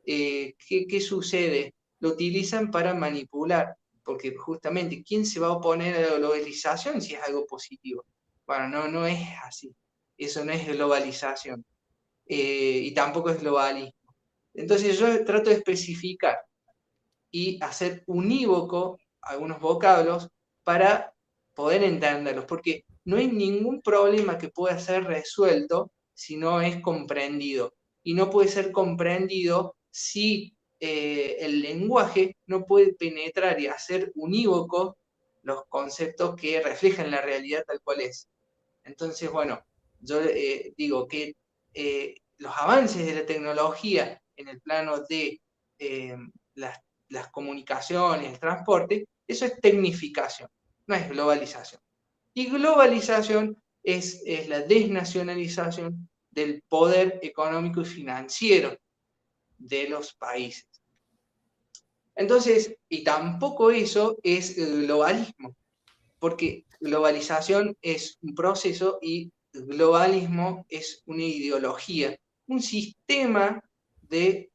¿qué sucede? Lo utilizan para manipular, porque justamente, ¿quién se va a oponer a la globalización si es algo positivo? Bueno, no es así. Eso no es globalización. Y tampoco es globalismo. Entonces yo trato de especificar y hacer unívoco algunos vocablos para poder entenderlos, porque no hay ningún problema que pueda ser resuelto si no es comprendido. Y no puede ser comprendido si el lenguaje no puede penetrar y hacer unívoco los conceptos que reflejan la realidad tal cual es. Entonces, bueno, yo digo que los avances de la tecnología en el plano de eh, las, las comunicaciones, el transporte, eso es tecnificación, no es globalización. Y globalización es la desnacionalización del poder económico y financiero de los países. Entonces, y tampoco eso es globalismo, porque globalización es un proceso y globalismo es una ideología, un sistema de,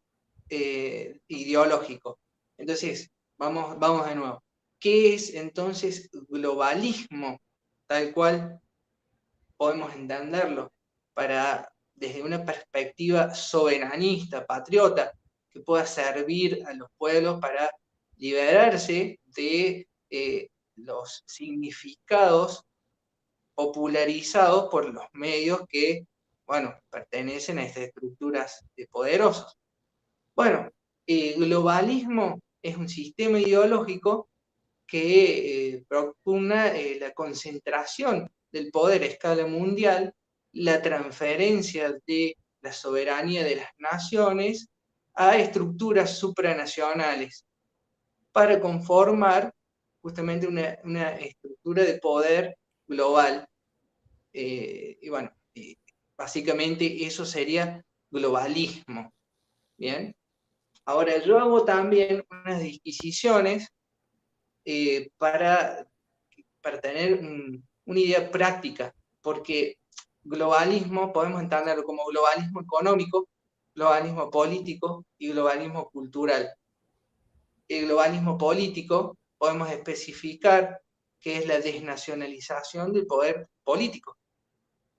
ideológico. Entonces, vamos de nuevo. ¿Qué es entonces globalismo? Tal cual podemos entenderlo para, desde una perspectiva soberanista, patriota, que pueda servir a los pueblos para liberarse de los significados popularizados por los medios que, bueno, pertenecen a estas estructuras de poderosos. Bueno, el globalismo es un sistema ideológico que propugna la concentración del poder a escala mundial, la transferencia de la soberanía de las naciones a estructuras supranacionales para conformar justamente una estructura de poder global. Y bueno, básicamente eso sería globalismo. Bien. Ahora, yo hago también unas disquisiciones para tener una idea práctica, porque globalismo podemos entenderlo como globalismo económico, globalismo político y globalismo cultural. El globalismo político podemos especificar que es la desnacionalización del poder político.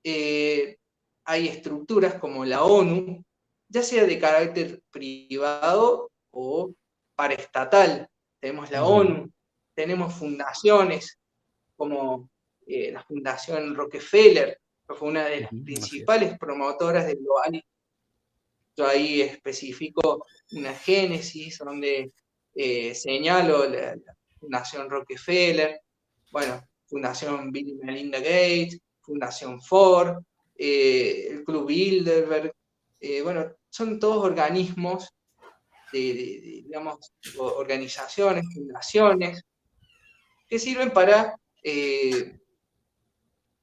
Hay estructuras como la ONU, ya sea de carácter privado o paraestatal. Tenemos la ONU, tenemos fundaciones como la Fundación Rockefeller, que fue una de las principales promotoras del globalismo. Yo ahí especifico una génesis donde señalo la Fundación Rockefeller, bueno, Fundación Bill y Melinda Gates, Fundación Ford, el Club Bilderberg, bueno, son todos organismos, digamos, organizaciones, fundaciones, que sirven para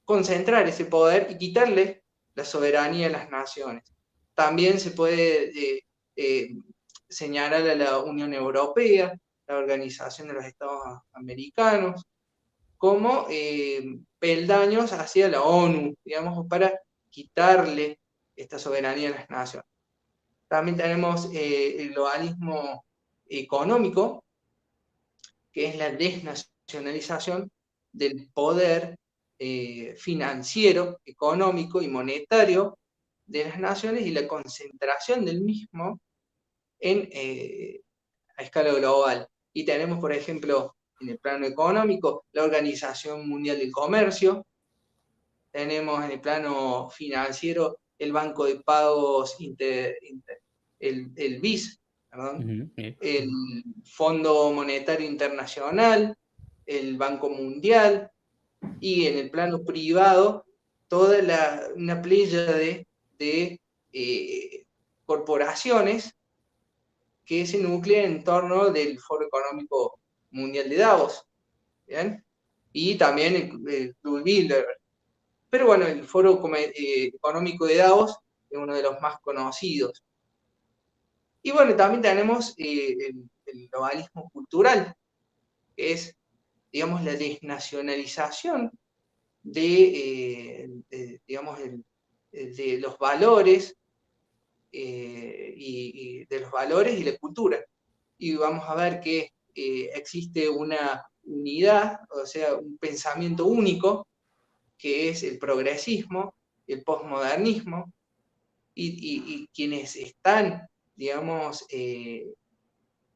concentrar ese poder y quitarle la soberanía a las naciones. También se puede señalar a la Unión Europea, la Organización de los Estados Americanos, como peldaños hacia la ONU, digamos, para quitarle esta soberanía a las naciones. También tenemos el globalismo económico, que es la desnacionalización del poder financiero, económico y monetario de las naciones y la concentración del mismo en a escala global. Y tenemos, por ejemplo, en el plano económico, la Organización Mundial del Comercio, tenemos en el plano financiero el Banco de Pagos, el BIS, perdón, el Fondo Monetario Internacional, el Banco Mundial, y en el plano privado, toda una playa de corporaciones que se nuclean en torno del Foro Económico Mundial de Davos, ¿bien? Y también el Club Bilderberg. Pero bueno, el Foro Económico de Davos es uno de los más conocidos. Y bueno, también tenemos el globalismo cultural, que es, digamos, la desnacionalización digamos, de los valores y de los valores y la cultura. Y vamos a ver que existe una unidad, o sea, un pensamiento único, que es el progresismo, el posmodernismo, y quienes están, digamos,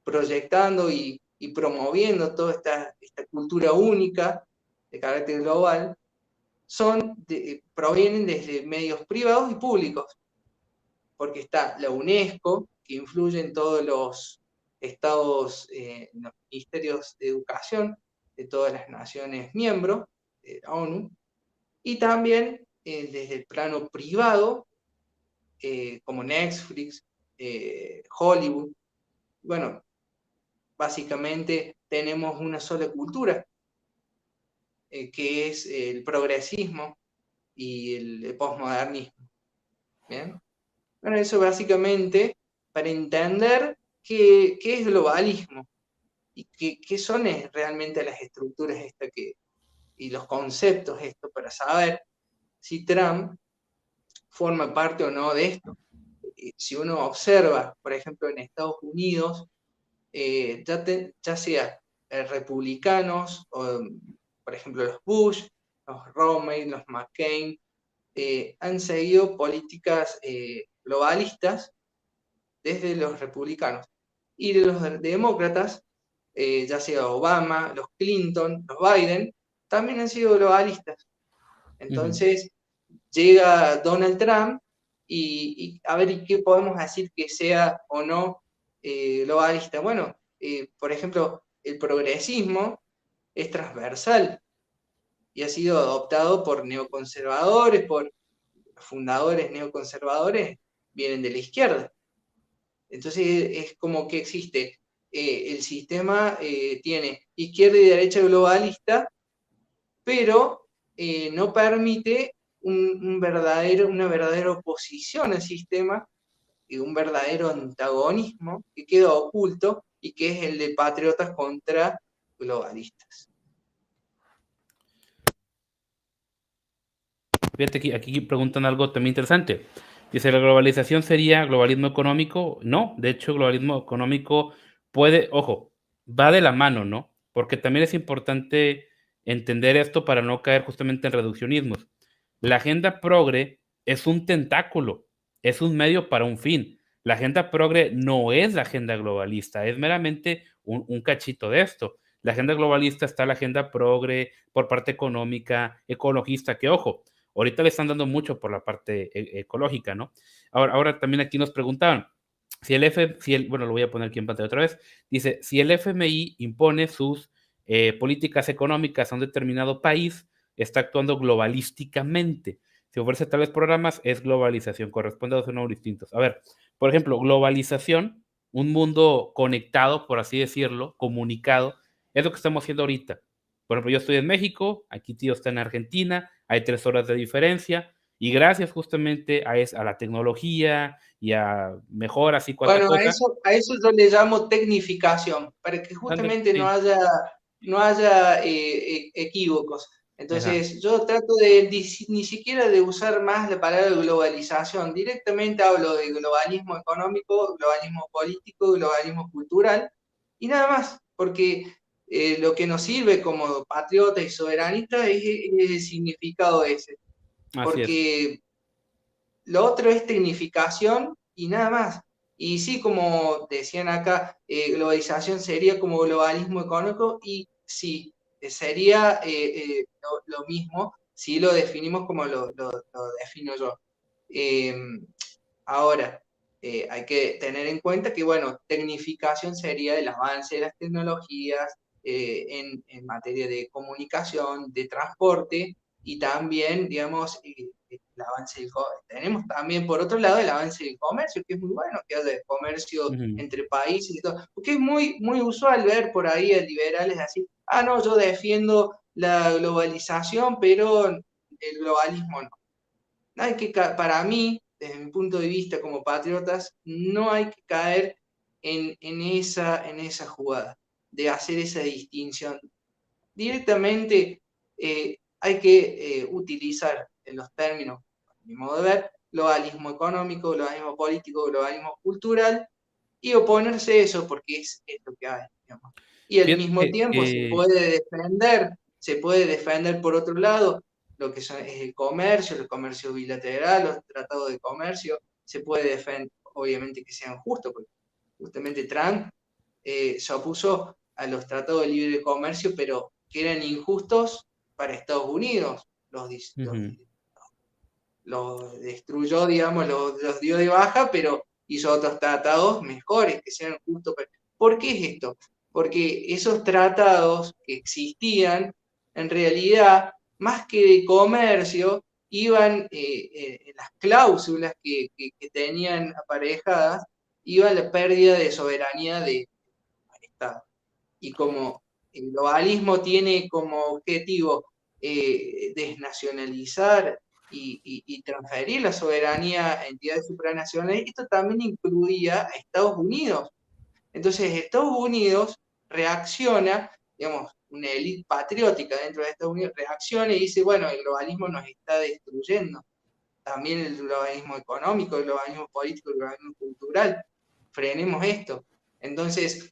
proyectando y promoviendo toda esta cultura única de carácter global, provienen desde medios privados y públicos, porque está la UNESCO, que influye en todos los estados, en los ministerios de educación de todas las naciones miembros de la ONU, y también desde el plano privado, como Netflix, Hollywood. Bueno, básicamente tenemos una sola cultura, que es el progresismo y el posmodernismo. ¿Bien? Bueno, eso básicamente para entender qué es globalismo y qué son realmente las estructuras y los conceptos para saber si Trump forma parte o no de esto. Si uno observa, por ejemplo, en Estados Unidos, ya sea republicanos, o, por ejemplo, los Bush, los Romney, los McCain, han seguido políticas globalistas desde los republicanos. Y de los demócratas, ya sea Obama, los Clinton, los Biden, también han sido globalistas. Entonces, llega Donald Trump y a ver, ¿qué podemos decir que sea o no globalista? Bueno, por ejemplo, el progresismo es transversal y ha sido adoptado por neoconservadores, por fundadores neoconservadores, vienen de la izquierda. Entonces es como que existe, el sistema tiene izquierda y derecha globalista, pero no permite una verdadera oposición al sistema y un verdadero antagonismo que queda oculto y que es el de patriotas contra globalistas. Fíjate, aquí preguntan algo también interesante. Dice, ¿la globalización sería globalismo económico? No, de hecho, globalismo económico ojo, va de la mano, ¿no? Porque también es importante entender esto para no caer justamente en reduccionismos. La agenda progre es un tentáculo, es un medio para un fin. La agenda progre no es la agenda globalista, es meramente un cachito de esto. La agenda globalista está la agenda progre por parte económica, ecologista, que ojo, ahorita le están dando mucho por la parte ecológica, ¿no? Ahora también aquí nos preguntaban, bueno, lo voy a poner aquí en pantalla otra vez, dice, si el FMI impone sus políticas económicas a un determinado país, está actuando globalísticamente. Si ofrece tales programas, es globalización, corresponde a dos fenómenos distintos. A ver, por ejemplo, globalización, un mundo conectado, por así decirlo, comunicado, es lo que estamos haciendo ahorita. Por ejemplo, yo estoy en México, aquí tío está en Argentina, hay 3 horas de diferencia, y gracias justamente a la tecnología y a mejoras y cuanta Bueno, cosa. a eso yo le llamo tecnificación, para que justamente Sí. no haya equívocos. Entonces, Ajá. yo trato de ni siquiera de usar más la palabra globalización, directamente hablo de globalismo económico, globalismo político, globalismo cultural, y nada más, porque lo que nos sirve como patriota y soberanista es el significado ese, Así es. porque lo otro es tecnificación y nada más. Y sí, como decían acá, globalización sería como globalismo económico, y sí, sería lo mismo si lo definimos como lo defino yo. Eh, Ahora, hay que tener en cuenta que, bueno, tecnificación sería el avance de las tecnologías en materia de comunicación, de transporte, y también, digamos, el avance del comercio. Tenemos también, por otro lado, el avance del comercio, que es muy bueno, que haya comercio Ujú, entre países y todo, porque es muy usual ver por ahí a liberales así, ah, no, yo defiendo la globalización, pero el globalismo no. Hay que, para mí, desde mi punto de vista como patriotas, no hay que caer en esa jugada, de hacer esa distinción. Directamente hay que utilizar en los términos, a mi modo de ver, globalismo económico, globalismo político, globalismo cultural, y oponerse a eso porque es lo que hay, digamos. Y al fíjate mismo tiempo se puede defender por otro lado lo que es el comercio bilateral, los tratados de comercio, se puede defender, obviamente que sean justos, porque justamente Trump se opuso a los tratados de libre comercio, pero que eran injustos para Estados Unidos, ujú, los destruyó, digamos, los dio de baja, pero hizo otros tratados mejores, que sean justos. ¿Por qué es esto? Porque esos tratados que existían, en realidad, más que de comercio, iban en las cláusulas que tenían aparejadas, iba la pérdida de soberanía de Estado. Y como el globalismo tiene como objetivo desnacionalizar y transferir la soberanía a entidades supranacionales, esto también incluía a Estados Unidos. Entonces, Estados Unidos reacciona, digamos, una élite patriótica dentro de Estados Unidos reacciona y dice, bueno, el globalismo nos está destruyendo. También el globalismo económico, el globalismo político, el globalismo cultural. Frenemos esto. Entonces,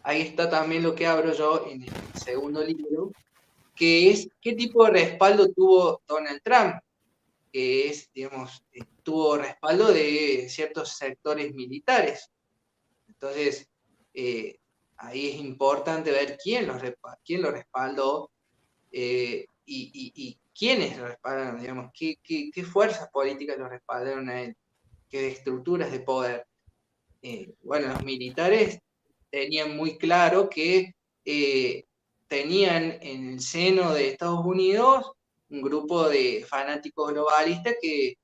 ahí está también lo que abro yo en el segundo libro, que es qué tipo de respaldo tuvo Donald Trump, que es, digamos, tuvo respaldo de ciertos sectores militares. Entonces, eh, ahí es importante ver quién lo respaldó y quiénes lo respaldaron, digamos, qué fuerzas políticas lo respaldaron a él, qué estructuras de poder. Bueno, los militares tenían muy claro que eh, tenían en el seno de Estados Unidos un grupo de fanáticos globalistas que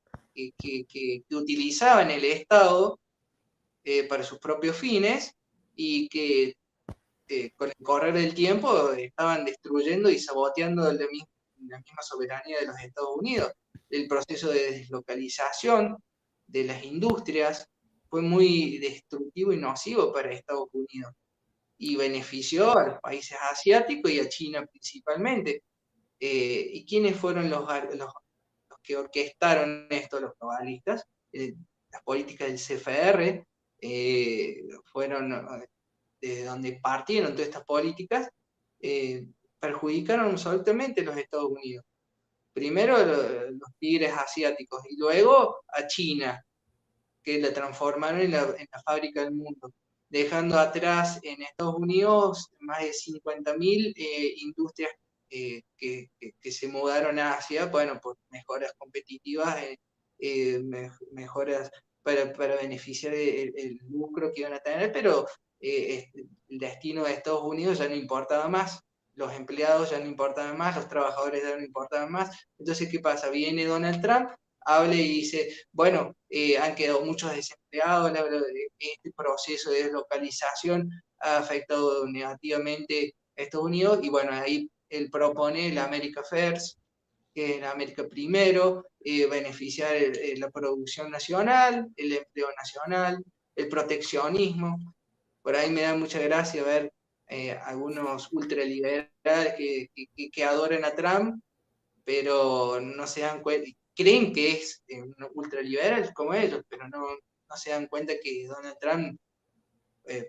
utilizaban el Estado para sus propios fines y que con el correr del tiempo estaban destruyendo y saboteando la misma soberanía de los Estados Unidos. El proceso de deslocalización de las industrias fue muy destructivo y nocivo para Estados Unidos y benefició a los países asiáticos y a China principalmente. ¿Y quiénes fueron los que orquestaron esto, los globalistas? Las políticas del CFR fueron de donde partieron todas estas políticas, eh, perjudicaron absolutamente a los Estados Unidos. Primero los tigres asiáticos y luego a China, que la transformaron en la fábrica del mundo, dejando atrás en Estados Unidos más de 50.000 industrias que se mudaron a Asia, bueno, por mejoras competitivas, mejoras para beneficiar el lucro que iban a tener, pero el destino de Estados Unidos ya no importaba más, los empleados ya no importaban más, los trabajadores ya no importaban más. Entonces, ¿qué pasa? Viene Donald Trump, habla y dice, bueno, han quedado muchos desempleados, este proceso de deslocalización ha afectado negativamente a Estados Unidos y bueno, ahí él propone el America First, que es el América Primero, beneficiar la producción nacional, el empleo nacional, el proteccionismo. Por ahí me da mucha gracia ver algunos ultraliberales que adoran a Trump, pero no se dan cuenta, creen que es un ultraliberal como ellos, pero no se dan cuenta que Donald Trump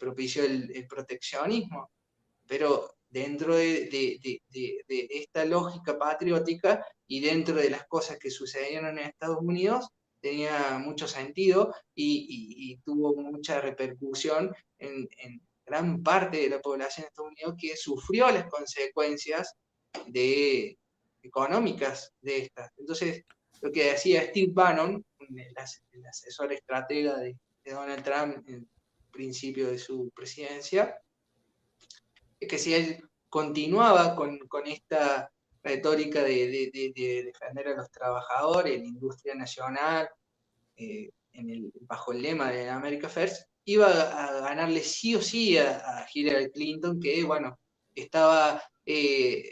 propició el proteccionismo. Pero dentro de esta lógica patriótica y dentro de las cosas que sucedieron en Estados Unidos, tenía mucho sentido y tuvo mucha repercusión en gran parte de la población de Estados Unidos que sufrió las consecuencias económicas de estas. Entonces, lo que decía Steve Bannon, el asesor estratega de Donald Trump en el principio de su presidencia, es que si él continuaba con esta retórica de defender a los trabajadores, la industria nacional, bajo el lema de America First, iba a ganarle sí o sí a Hillary Clinton, que, bueno, estaba, ella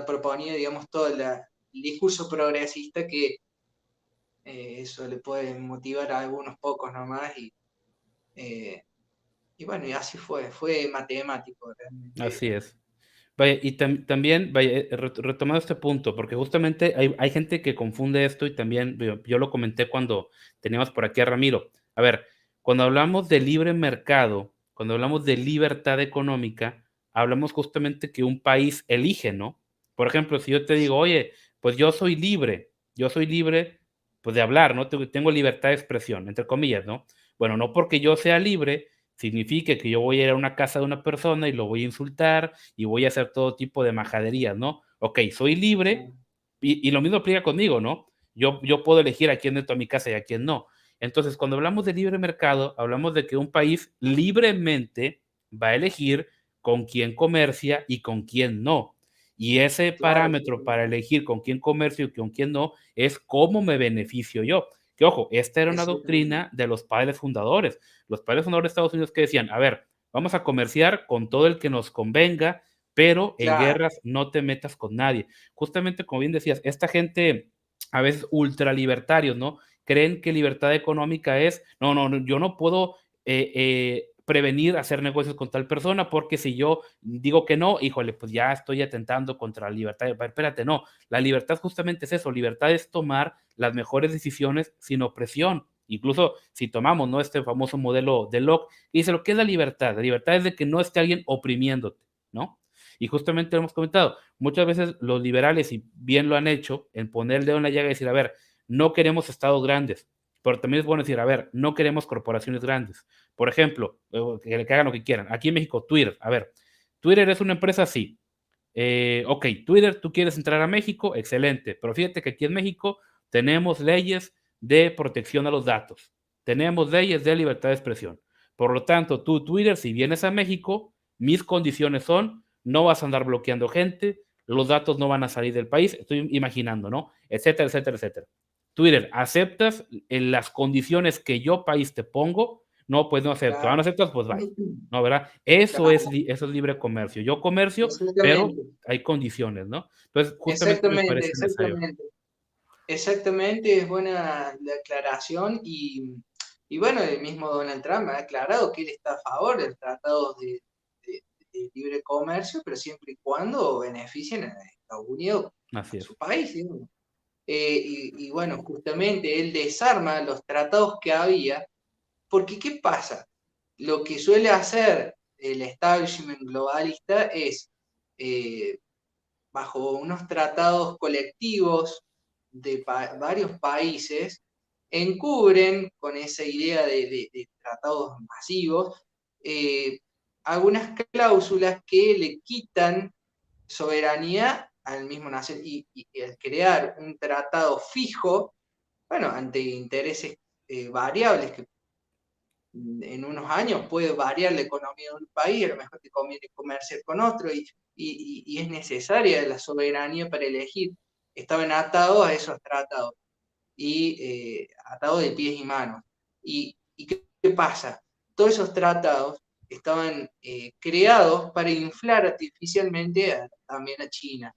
proponía, digamos, todo el discurso progresista que eso le puede motivar a algunos pocos nomás, y bueno, y así fue matemático realmente. Así es. Vaya, y también, vaya, retomando este punto, porque justamente hay gente que confunde esto y también yo lo comenté cuando teníamos por aquí a Ramiro. A ver, cuando hablamos de libre mercado, cuando hablamos de libertad económica, hablamos justamente que un país elige, ¿no? Por ejemplo, si yo te digo, oye, pues yo soy libre, pues de hablar, ¿no? Tengo libertad de expresión, entre comillas, ¿no? Bueno, no porque yo sea libre, signifique que yo voy a ir a una casa de una persona y lo voy a insultar y voy a hacer todo tipo de majaderías, ¿no? Ok, soy libre y lo mismo aplica conmigo, ¿no? Yo puedo elegir a quién entro a mi casa y a quién no. Entonces, cuando hablamos de libre mercado, hablamos de que un país libremente va a elegir con quién comercia y con quién no. Y ese Claro, parámetro para elegir con quién comercio y con quién no es cómo me beneficio yo. Que ojo, esta era una exactamente. doctrina de los padres fundadores. Los padres fundadores de Estados Unidos que decían, a ver, vamos a comerciar con todo el que nos convenga, pero en Claro, guerras no te metas con nadie. Justamente como bien decías, esta gente a veces ultralibertarios, ¿no? Creen que libertad económica es, no, yo no puedo prevenir hacer negocios con tal persona porque si yo digo que no, híjole, pues ya estoy atentando contra la libertad. Espérate, no, la libertad justamente es eso, libertad es tomar las mejores decisiones sin opresión. Incluso si tomamos, ¿no?, este famoso modelo de Locke, dice lo que es la libertad. La libertad es de que no esté alguien oprimiéndote, ¿no? Y justamente lo hemos comentado, muchas veces los liberales, y bien lo han hecho, en poner el dedo en la llaga y decir, a ver, no queremos estados grandes, pero también es bueno decir, a ver, no queremos corporaciones grandes. Por ejemplo, que hagan lo que quieran. Aquí en México, Twitter, a ver, Twitter es una empresa, sí. Ok, Twitter, tú quieres entrar a México, excelente, pero fíjate que aquí en México tenemos leyes de protección a los datos, tenemos leyes de libertad de expresión. Por lo tanto, tú, Twitter, si vienes a México, mis condiciones son, no vas a andar bloqueando gente, los datos no van a salir del país, estoy imaginando, ¿no? Etcétera, etcétera, etcétera. Twitter, ¿aceptas en las condiciones que yo, país, te pongo? No, pues no acepto. Ah, no claro. aceptas, pues bye. ¿No, verdad? Eso es, Claro, eso es libre comercio. Yo comercio, pero exactamente, hay condiciones, ¿no? Entonces, justamente me exactamente, parece necesario. exactamente. Exactamente, es buena la aclaración y bueno, el mismo Donald Trump ha aclarado que él está a favor del tratado de libre comercio, pero siempre y cuando beneficien a Estados Unidos, Así a es. su país, ¿sí? Y bueno, justamente él desarma los tratados que había, porque ¿qué pasa? Lo que suele hacer el establishment globalista es, eh, bajo unos tratados colectivos de varios países, encubren con esa idea de tratados masivos algunas cláusulas que le quitan soberanía al mismo nación y al crear un tratado fijo, bueno, ante intereses variables que en unos años puede variar la economía de un país, a lo mejor te conviene comerciar con otro y es necesaria la soberanía para elegir. Estaban atados a esos tratados y atados de pies y manos. ¿Y qué pasa? Todos esos tratados estaban creados para inflar artificialmente también a China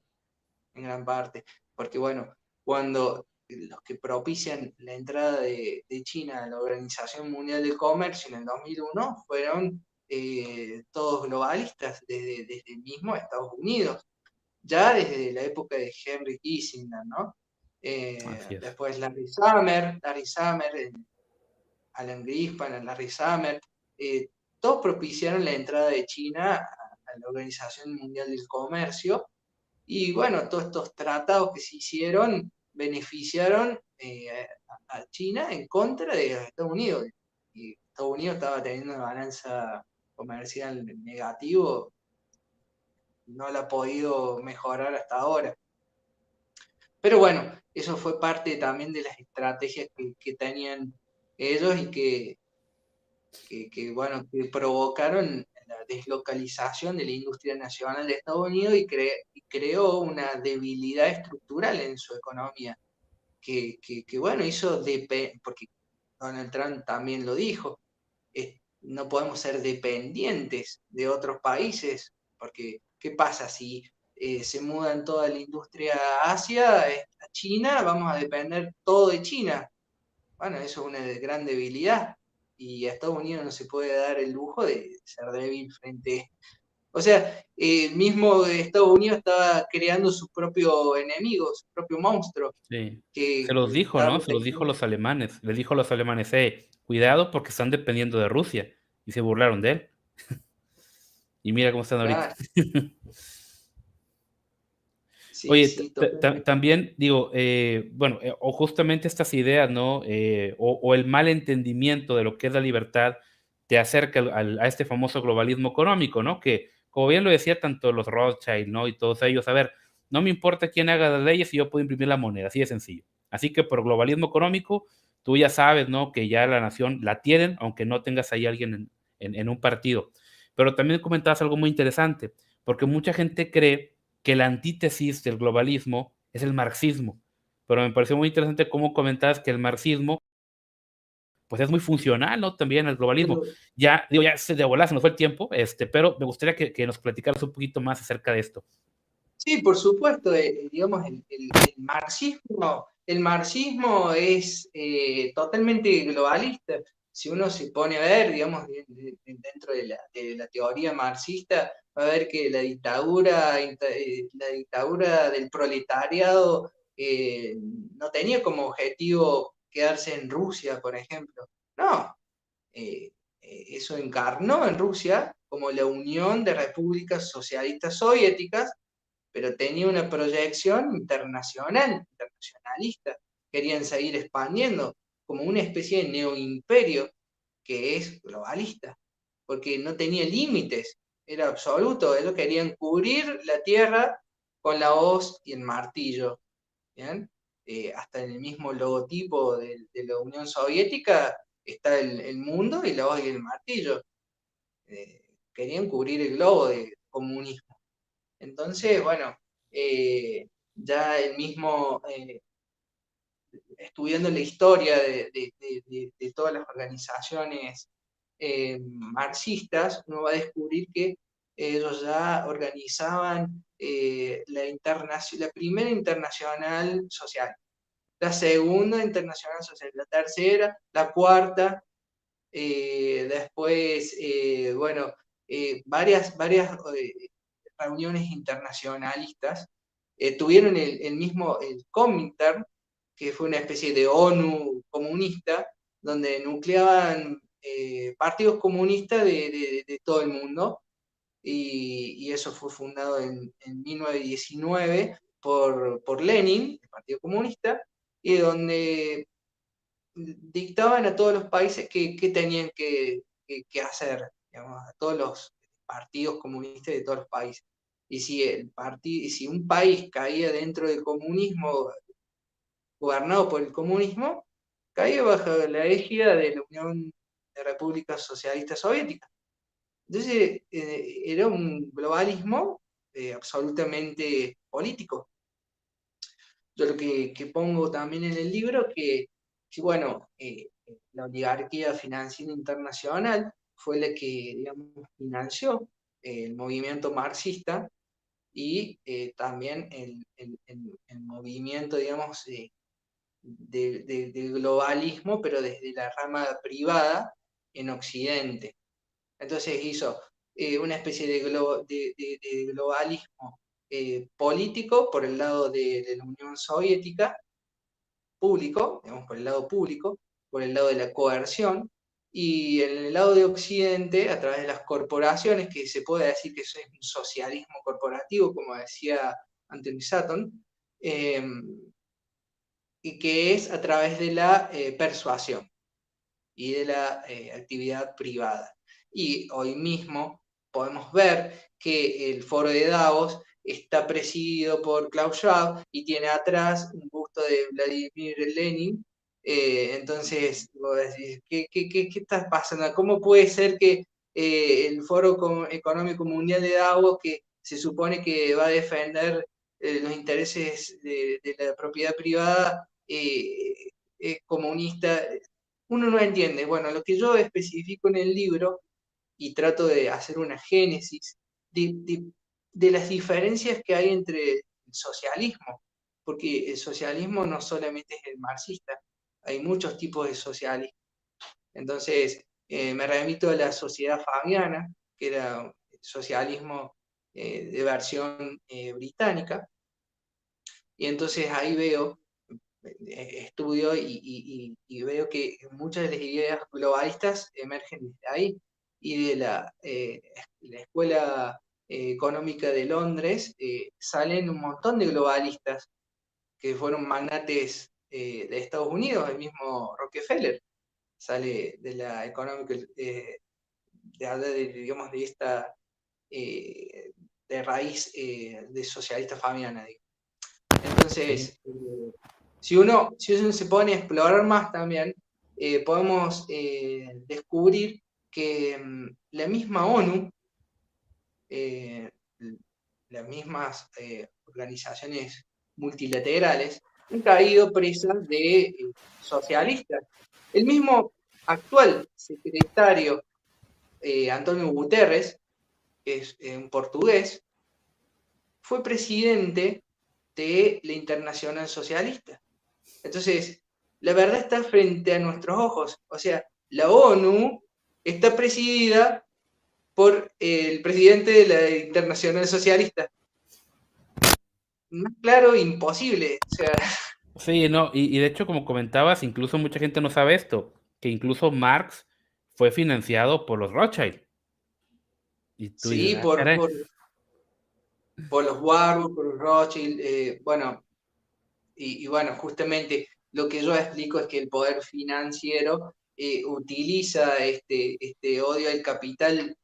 en gran parte, porque bueno, cuando los que propician la entrada de China a la Organización Mundial del Comercio en el 2001 fueron todos globalistas, desde el mismo Estados Unidos, ya desde la época de Henry Kissinger, ¿no? Así es. Después Larry Summers, Alan Greenspan, Larry Summers, todos propiciaron la entrada de China a la Organización Mundial del Comercio, y bueno, todos estos tratados que se hicieron beneficiaron a China en contra de los Estados Unidos. Y Estados Unidos estaba teniendo una balanza comercial negativo, no la ha podido mejorar hasta ahora. Pero bueno, eso fue parte también de las estrategias que tenían ellos y bueno, que provocaron la deslocalización de la industria nacional de Estados Unidos y creó una debilidad estructural en su economía, bueno, hizo, porque Donald Trump también lo dijo, no podemos ser dependientes de otros países, porque ¿qué pasa si se mudan toda la industria a Asia, a China, vamos a depender todo de China? Bueno, eso es una gran debilidad y a Estados Unidos no se puede dar el lujo de ser débil frente. O sea, mismo Estados Unidos estaba creando su propio enemigo, su propio monstruo, Sí. Se que los dijo, estaba ¿no? Se los dijo a protegiendo. los alemanes. Les dijo a los alemanes, cuidado porque están dependiendo de Rusia. Y se burlaron de él. Y mira cómo están ahorita. Claro, sí, Oye, sí, totalmente. también digo, bueno, o justamente estas ideas, ¿no? O el mal entendimiento de lo que es la libertad te acerca a este famoso globalismo económico, ¿no? Que, como bien lo decía tanto los Rothschild, ¿no? Y todos ellos, a ver, no me importa quién haga las leyes y yo puedo imprimir la moneda, así de sencillo. Así que por globalismo económico, tú ya sabes, ¿no? Que ya la nación la tienen, aunque no tengas ahí alguien en un partido. Pero también comentabas algo muy interesante, porque mucha gente cree que la antítesis del globalismo es el marxismo. Pero me pareció muy interesante cómo comentabas que el marxismo, pues es muy funcional, ¿no? También al globalismo. Pero Ya, digo, ya se de volada se nos fue el tiempo, pero me gustaría que nos platicaras un poquito más acerca de esto. sí, por supuesto, digamos, el marxismo es totalmente globalista. Si uno se pone a ver, digamos, dentro de la teoría marxista, va a ver que la dictadura del proletariado no tenía como objetivo quedarse en Rusia, por ejemplo. No, eso encarnó en Rusia como la Unión de Repúblicas Socialistas Soviéticas, pero tenía una proyección internacional, internacionalista. Querían seguir expandiendo como una especie de neoimperio que es globalista, porque no tenía límites, era absoluto. Ellos querían cubrir la tierra con la hoz y el martillo. ¿Bien? Hasta en el mismo logotipo de la Unión Soviética está el mundo y la hoz y el martillo. Querían cubrir el globo de comunismo. Entonces, bueno, ya el mismo, estudiando la historia de todas las organizaciones marxistas, uno va a descubrir que ellos ya organizaban la primera internacional social, la segunda internacional social, la tercera, la cuarta, después, bueno, varias reuniones internacionalistas, tuvieron el mismo, el Comintern, que fue una especie de ONU comunista, donde nucleaban partidos comunistas de todo el mundo, y eso fue fundado en 1919 por Lenin, el Partido Comunista, y donde dictaban a todos los países qué tenían que hacer, digamos, a todos los partidos comunistas de todos los países. Y si un país caía dentro del comunismo, gobernado por el comunismo, caía bajo la égida de la Unión de Repúblicas Socialistas Soviéticas. Entonces, era un globalismo absolutamente político. Yo lo que pongo también en el libro que bueno, la oligarquía financiera internacional fue la que, digamos, financió el movimiento marxista y también el movimiento, digamos, del globalismo, pero desde la rama privada en Occidente. Entonces hizo una especie de globalismo político por el lado de la Unión Soviética, público, digamos, por el lado público, por el lado de la coerción, y en el lado de Occidente, a través de las corporaciones, que se puede decir que eso es un socialismo corporativo, como decía Anthony Sutton, eh, y que es a través de la persuasión y de la actividad privada. Y hoy mismo podemos ver que el foro de Davos está presidido por Klaus Schwab y tiene atrás un busto de Vladimir Lenin. Entonces, vos decís, ¿qué está pasando? ¿Cómo puede ser que el Foro Económico Mundial de Davos, que se supone que va a defender los intereses de la propiedad privada, comunista, uno no entiende? Bueno, lo que yo especifico en el libro y trato de hacer una génesis de las diferencias que hay entre el socialismo, porque el socialismo no solamente es el marxista, hay muchos tipos de socialismo. Entonces, me remito a la sociedad fabiana, que era el socialismo de versión británica, y entonces ahí veo, estudio y veo que muchas de las ideas globalistas emergen desde ahí, y de la Escuela Económica de Londres salen un montón de globalistas que fueron magnates de Estados Unidos, el mismo Rockefeller sale de la económica, digamos, de esta de raíz de socialista fabiana. Digo. Entonces, si uno se pone a explorar más también, podemos descubrir que la misma ONU, las mismas organizaciones multilaterales, han caído presas de socialistas. El mismo actual secretario, Antonio Guterres, que es un portugués, fue presidente de la Internacional Socialista. Entonces, la verdad está frente a nuestros ojos. O sea, la ONU está presidida por el presidente de la Internacional Socialista. Más claro, imposible. O sea, Sí, no, y de hecho, como comentabas, incluso mucha gente no sabe esto, que incluso Marx fue financiado por los Rothschild. Y tú dices, sí, ah, por, caray. por los Warburg, por los Rothschild, bueno, y bueno, justamente lo que yo explico es que el poder financiero utiliza este odio al capital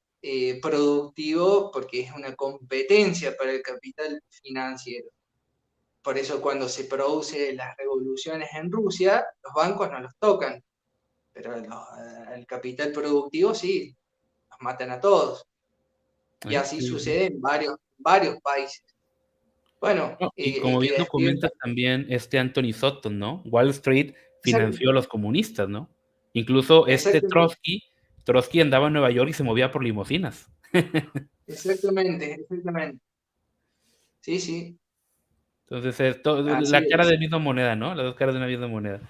productivo porque es una competencia para el capital financiero. Por eso cuando se producen las revoluciones en Rusia, los bancos no los tocan, pero el capital productivo sí, los matan a todos. Y así Sí, sí. sucede en varios países. Bueno, No, y el como que bien despierta... documentas también Anthony Sutton, ¿no? Wall Street Exacto, financió a los comunistas, ¿no? Incluso exactamente. Trotsky andaba en Nueva York y se movía por limusinas. Exactamente. Sí, sí, Entonces, así la cara es. de misma moneda, ¿no? Las dos caras de una misma moneda.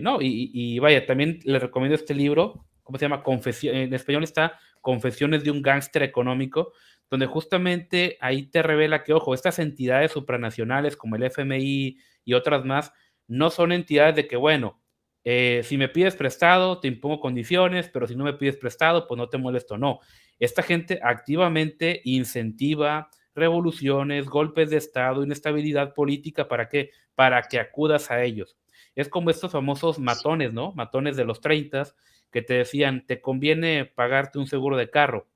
No, y vaya, también le recomiendo este libro, ¿cómo se llama? En español está Confesiones de un gángster económico, donde justamente ahí te revela que, ojo, estas entidades supranacionales como el FMI y otras más, no son entidades de que, bueno, si me pides prestado, te impongo condiciones, pero si no me pides prestado, pues no te molesto. No, esta gente activamente incentiva revoluciones, golpes de Estado, inestabilidad política, ¿para qué? Para que acudas a ellos. Es como estos famosos matones, ¿no? Matones de los 30 que te decían, te conviene pagarte un seguro de carro.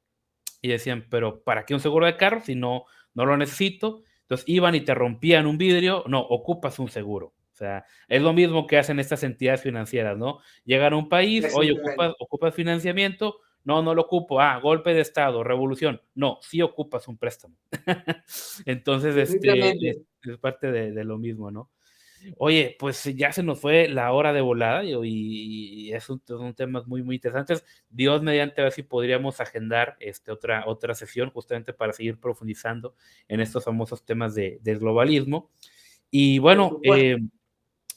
Y decían, pero ¿para qué un seguro de carro si no lo necesito? Entonces iban y te rompían un vidrio, no, ocupas un seguro. O sea, es lo mismo que hacen estas entidades financieras, ¿no? Llegan a un país, oye, Exactamente. ocupas financiamiento, no lo ocupo, golpe de Estado, revolución, no, sí ocupas un préstamo. Entonces, Exactamente. es parte de lo mismo, ¿no? Oye, pues ya se nos fue la hora de volada y son temas muy, muy interesantes. Dios mediante, a ver si podríamos agendar otra sesión justamente para seguir profundizando en estos famosos temas del globalismo. Y Por bueno, supuesto.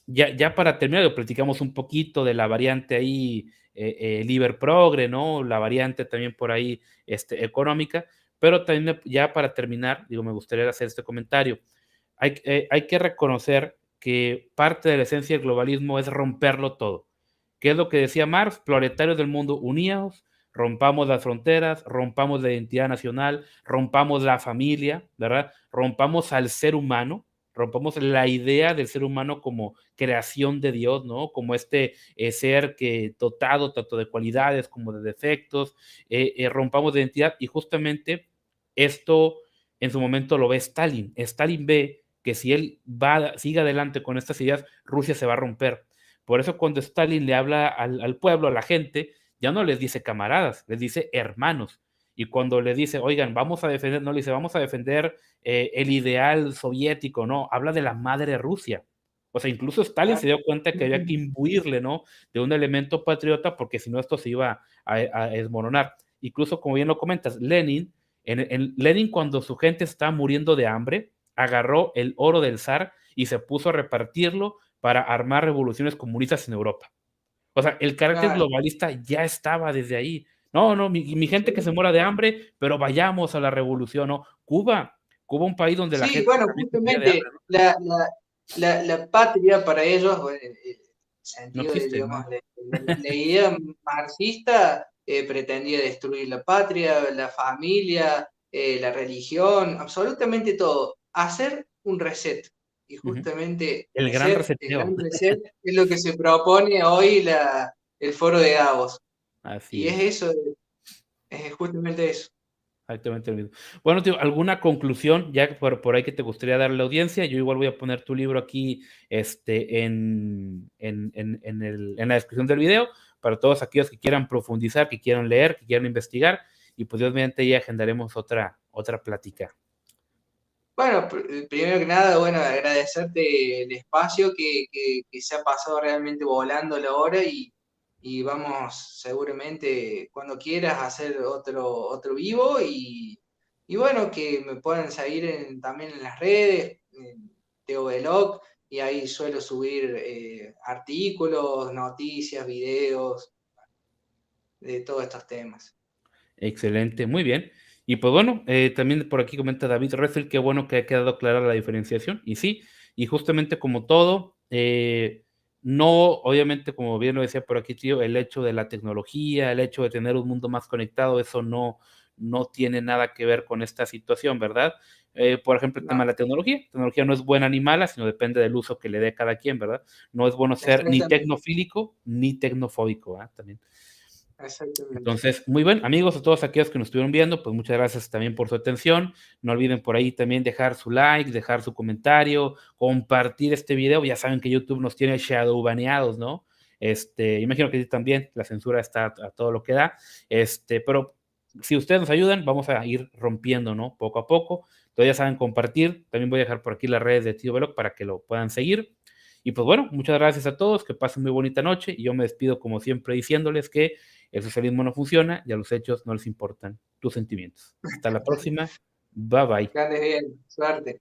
ya para terminar, platicamos un poquito de la variante ahí Liber Progre, ¿no? La variante también por ahí económica, pero también ya para terminar, digo, me gustaría hacer este comentario. Hay que reconocer que parte de la esencia del globalismo es romperlo todo. ¿Qué es lo que decía Marx? Proletarios del mundo, uníos, rompamos las fronteras, rompamos la identidad nacional, rompamos la familia, ¿verdad? Rompamos al ser humano, rompamos la idea del ser humano como creación de Dios, ¿no? Como este ser que dotado tanto de cualidades como de defectos, rompamos de identidad y justamente esto en su momento lo ve Stalin. Stalin ve que si él sigue adelante con estas ideas, Rusia se va a romper. Por eso cuando Stalin le habla al pueblo, a la gente, ya no les dice camaradas, les dice hermanos. Y cuando le dice, oigan, vamos a defender, no le dice, vamos a defender el ideal soviético, no, habla de la madre Rusia. O sea, incluso Stalin se dio cuenta que había que imbuirle, ¿no? De un elemento patriota, porque si no esto se iba a desmoronar. Incluso, como bien lo comentas, Lenin, Lenin cuando su gente estaba muriendo de hambre, agarró el oro del zar y se puso a repartirlo para armar revoluciones comunistas en Europa. O sea, el carácter globalista ya estaba desde ahí. No, no, mi gente que se muera de hambre, pero vayamos a la revolución, ¿no? Cuba, un país donde la Sí, gente bueno, también se moría de hambre, justamente la patria para ellos, en el no sentido de, existe, digamos, ¿no? la idea marxista pretendía destruir la patria, la familia, la religión, absolutamente todo. Hacer un reset. Y justamente El gran hacer el reseteo. gran reset es lo que se propone hoy el foro de Davos. Así Y es es. eso, es justamente eso. Exactamente lo mismo. Bueno, tío, ¿alguna conclusión ya por ahí que te gustaría darle a la audiencia? Yo igual voy a poner tu libro aquí en la descripción del video para todos aquellos que quieran profundizar, que quieran leer, que quieran investigar y pues Dios mediante ya agendaremos otra plática. Bueno, primero que nada, bueno, agradecerte el espacio que se ha pasado realmente volando la hora y vamos seguramente cuando quieras a hacer otro vivo y bueno, que me puedan seguir también en las redes, en Teo Belog, y ahí suelo subir artículos, noticias, videos de todos estos temas. Excelente, muy bien. Y pues bueno, también por aquí comenta David Ressel, qué bueno que ha quedado clara la diferenciación. Y sí, y justamente como todo, no, obviamente, como bien lo decía por aquí, tío, el hecho de la tecnología, el hecho de tener un mundo más conectado, eso no tiene nada que ver con esta situación, ¿verdad? Por ejemplo, el tema de la tecnología. La tecnología no es buena ni mala, sino depende del uso que le dé cada quien, ¿verdad? No es bueno ser ni Exactamente, tecnofílico ni tecnofóbico, ¿ah? También. exactamente. Entonces, muy bien, amigos, a todos aquellos que nos estuvieron viendo, pues muchas gracias también por su atención. No olviden por ahí también dejar su like, dejar su comentario, compartir este video. Ya saben que YouTube nos tiene shadow baneados, ¿no? Imagino que también la censura está a todo lo que da. Pero si ustedes nos ayudan, vamos a ir rompiendo, ¿no? Poco a poco. Entonces ya saben compartir. También voy a dejar por aquí las redes de Tío Veloc para que lo puedan seguir. Y pues bueno, muchas gracias a todos, que pasen muy bonita noche. Y yo me despido como siempre diciéndoles que el socialismo no funciona y a los hechos no les importan tus sentimientos. Hasta la próxima. Bye bye. Que andes bien, suerte.